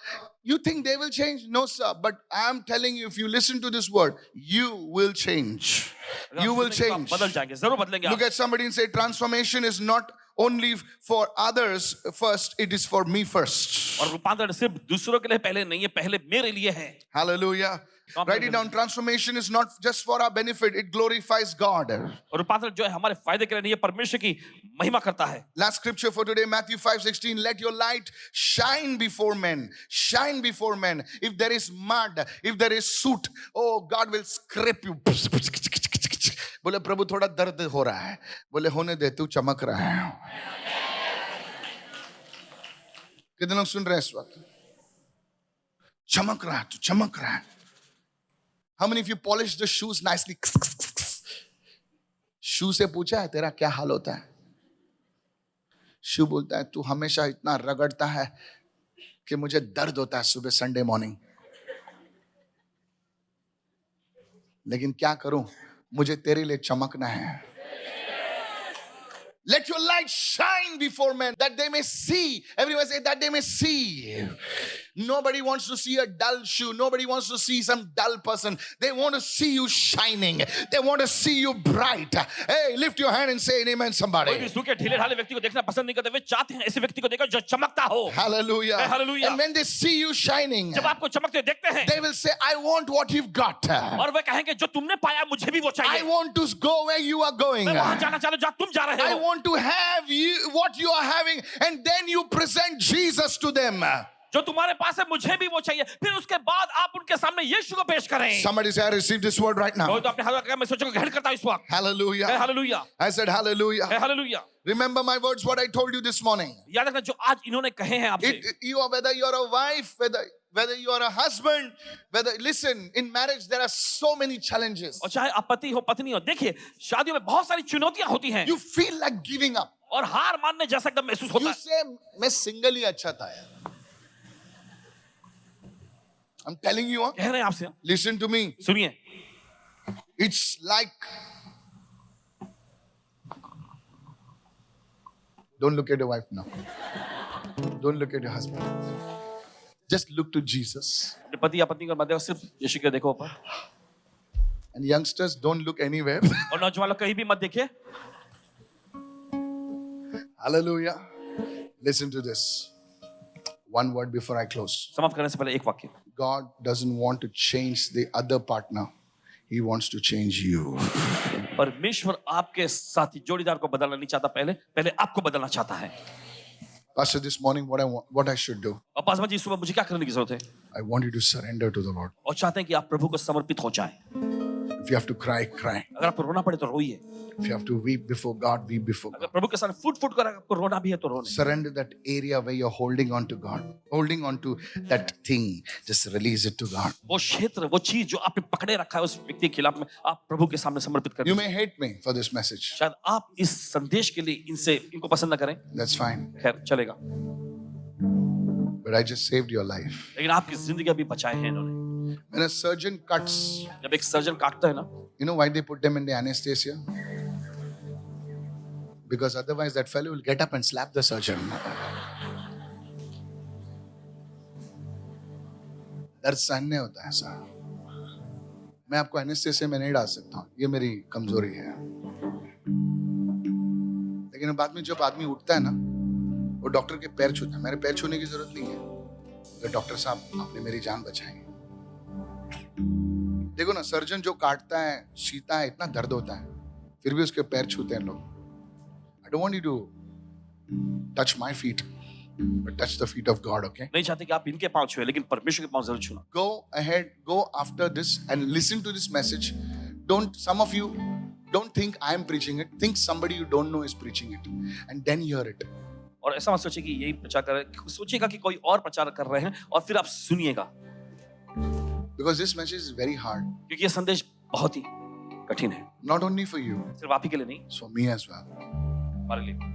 Speaker 1: you think they will change? No, sir. But I'm telling you, if you listen to this word, you will change. You will change.
Speaker 2: बदल जाएंगे, जरूर बदलेंगे।
Speaker 1: Look at somebody and say, transformation is not only for others first, it is for me first.
Speaker 2: और रूपांतरण सिर्फ दूसरों के लिए पहले नहीं है, पहले मेरे लिए है।
Speaker 1: Hallelujah. Write it down. Transformation is not just for our benefit, it glorifies God.
Speaker 2: और रूपांतरण जो है हमारे फायदे के लिए नहीं है, परमेश्वर की महिमा करता है।
Speaker 1: Last scripture for today, Matthew 5:16. Let your light shine before men. Shine before men. If there is mud, if there is soot, oh, God will scrape you. बोले प्रभु थोड़ा दर्द हो रहा है, बोले होने दे, तू चमक रहा है। कितने लोग सुन रहे हैं इस वक्त? चमक रहा है, तू चमक रहा है। How many of you polish the shoes nicely? शू से पूछा है तेरा क्या हाल होता है? शू बोलता है तू हमेशा इतना रगड़ता है कि मुझे दर्द होता है सुबह संडे मॉर्निंग, लेकिन क्या करूं, मुझे तेरे लिए चमकना है। Let your light shine before men that they may see. Everyone say that they may see. Nobody wants to see a dull shoe. Nobody wants to see some dull person. They want to see you shining. They want to see you bright. Hey, lift your hand and say amen,
Speaker 2: कोई भी
Speaker 1: somebody.
Speaker 2: सूखे ढीले ढाले व्यक्ति को देखना पसंद नहीं करते, वे चाहते हैं ऐसे व्यक्ति को देखो जो चमकता हो।
Speaker 1: Hallelujah.
Speaker 2: Hey, hallelujah.
Speaker 1: And when they see you shining,
Speaker 2: जब आपको चमकते हुए देखते हैं,
Speaker 1: they will say, I want what you've got.
Speaker 2: और वे कहेंगे जो तुमने पाया मुझे भी वो
Speaker 1: I
Speaker 2: चाहिए।
Speaker 1: want to go where you are going.
Speaker 2: मैं वहां जाना चाहता हूं जहां तुम जा रहे
Speaker 1: I
Speaker 2: हो।
Speaker 1: want to have you what you are having, and then you present Jesus to them.
Speaker 2: जो तुम्हारे पास है मुझे भी वो चाहिए, फिर उसके बाद आप उनके सामने यीशु को पेश करें।
Speaker 1: Somebody say, I receive this word right now.
Speaker 2: कोई तो अपने हाथ रखा, मैं सोचूं ग्रहण करता हूं इस वक्त।
Speaker 1: Hallelujah.
Speaker 2: Hey hallelujah,
Speaker 1: I said hallelujah.
Speaker 2: Hey hallelujah.
Speaker 1: Remember my words, what I told you this morning.
Speaker 2: याद रखना जो आज इन्होंने कहे हैं आपसे।
Speaker 1: You are, whether you are a wife, whether you are a husband, listen, in marriage there are so many challenges.
Speaker 2: और चाहे आप पति हो पत्नी हो, देखिए शादियों में बहुत सारी चुनौतियां होती हैं
Speaker 1: You feel like giving up.
Speaker 2: और हार मानने जैसा एकदम महसूस होता
Speaker 1: You
Speaker 2: है।
Speaker 1: say, मैं single ही अच्छा था यार. I'm telling you,
Speaker 2: कह रहे हैं आपसे,
Speaker 1: listen to me.
Speaker 2: सुनिए,
Speaker 1: It's like, don't look at your wife now. Don't look at your husband. Just look to Jesus.
Speaker 2: अपने पति या पत्नी को मत देखो, सिर्फ यीशु के देखो ऊपर।
Speaker 1: And youngsters, don't look anywhere.
Speaker 2: और नौजवान लोग कहीं भी मत देखिए।
Speaker 1: Hallelujah. Listen to this. One word before I close.
Speaker 2: समाप्त करने से पहले एक वाक्य।
Speaker 1: God doesn't want to change the other partner. He wants to change you.
Speaker 2: परमेश्वर आपके साथी जोड़ीदार को बदलना नहीं चाहता, पहले आपको बदलना चाहता है।
Speaker 1: Pastor, this morning what I should do?
Speaker 2: और पासवान जी सुबह मुझे क्या करने की जरूरत है?
Speaker 1: I want you to surrender to the Lord.
Speaker 2: और चाहते हैं कि आप प्रभु को समर्पित हो जाएं।
Speaker 1: If you have to cry, cry.
Speaker 2: अगर आपको रोना पड़े तो रोइए।
Speaker 1: If you have to weep before God, weep before
Speaker 2: अगर
Speaker 1: God.
Speaker 2: प्रभु के सामने फूट फूट कर आपको रोना भी है तो रोने।
Speaker 1: Surrender that area where you're holding on to God. Holding on to that thing. Just release it to God.
Speaker 2: वो क्षेत्र, वो चीज जो आपने पकड़े रखा है उस व्यक्ति के खिलाफ में आप प्रभु के सामने समर्पित कर
Speaker 1: You
Speaker 2: दीजिए।
Speaker 1: may hate me for this message.
Speaker 2: शायद आप इस संदेश के लिए इनको पसंद न करें,
Speaker 1: That's fine.
Speaker 2: खैर चलेगा,
Speaker 1: But I just saved your life.
Speaker 2: लेकिन आपकी जिंदगी अभी बचाए हैं इन्होंने।
Speaker 1: When a surgeon cuts,
Speaker 2: जब एक सर्जन काटता है ना,
Speaker 1: you know why they put them in the anesthesia? Because otherwise that fellow will get up and slap the surgeon. दर्द सहने होता है सर। मैं आपको एनेस्थेसिया में नहीं डाल सकता हूँ, ये मेरी कमजोरी है। लेकिन बाद में जब आदमी उठता है ना, वो डॉक्टर के पैर छूता है। मेरे पैर छूने की जरूरत नहीं है, तो डॉक्टर साहब आपने मेरी जान बचाई। देखो ना, सर्जन जो काटता है, सीता है, इतना दर्द होता है, फिर भी उसके पैर छूते हैं लोग। I don't want you to touch my feet, but touch the feet of God, okay?
Speaker 2: नहीं चाहते कि आप इनके पांव छुए, लेकिन परमेश्वर के पांव जरूर छूना।
Speaker 1: Go ahead, go after this and listen to this message. Some of you don't think I am preaching it. Think somebody you don't know is preaching it, and then hear it.
Speaker 2: और ऐसा मत सोचिए कि यही प्रचार कर रहे हैं, सोचिएगा कि कोई और प्रचार कर रहे हैं और फिर आप सुनिएगा,
Speaker 1: Because this message is very hard.
Speaker 2: क्योंकि ये संदेश बहुत ही कठिन है,
Speaker 1: Not only for you,
Speaker 2: सिर्फ आप ही के लिए नहीं,
Speaker 1: it's for me as well.
Speaker 2: हमारे लिए।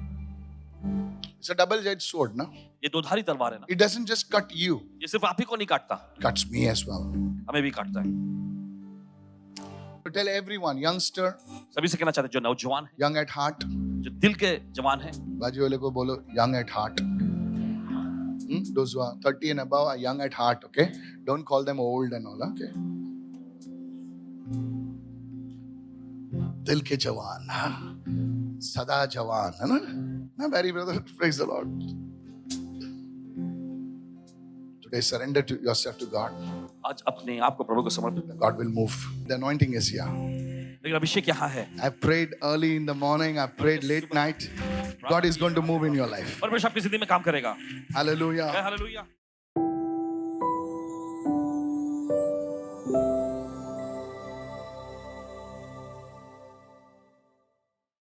Speaker 1: It's a double-edged sword, no?
Speaker 2: ये दोधारी तलवार है ना,
Speaker 1: It doesn't just cut you,
Speaker 2: ये सिर्फ आप ही को नहीं काटता,
Speaker 1: it cuts me as well.
Speaker 2: हमें भी काटता है।
Speaker 1: To tell everyone, youngster,
Speaker 2: सभी से कहना चाहते हैं जो नौजवान है,
Speaker 1: young at heart,
Speaker 2: जो दिल के जवान है,
Speaker 1: बाजू वाले को बोलो young at heart. Those who are 30 and above are young at heart, okay? Don't call them old and all, okay? दिल के जवान, हाँ? सदा जवान, है ना? ना very brother, praise the Lord. Today surrender to yourself to God.
Speaker 2: आज अपने आप को प्रभु को समर्पित कर।
Speaker 1: God will move. The anointing is here.
Speaker 2: लेकिन अभिषेक यहाँ है,
Speaker 1: I prayed early in the morning, I prayed late night. God is going to move in your life.
Speaker 2: परमेश्वर आपकी जिंदगी में काम करेगा।
Speaker 1: Hallelujah.
Speaker 2: हालेलुया।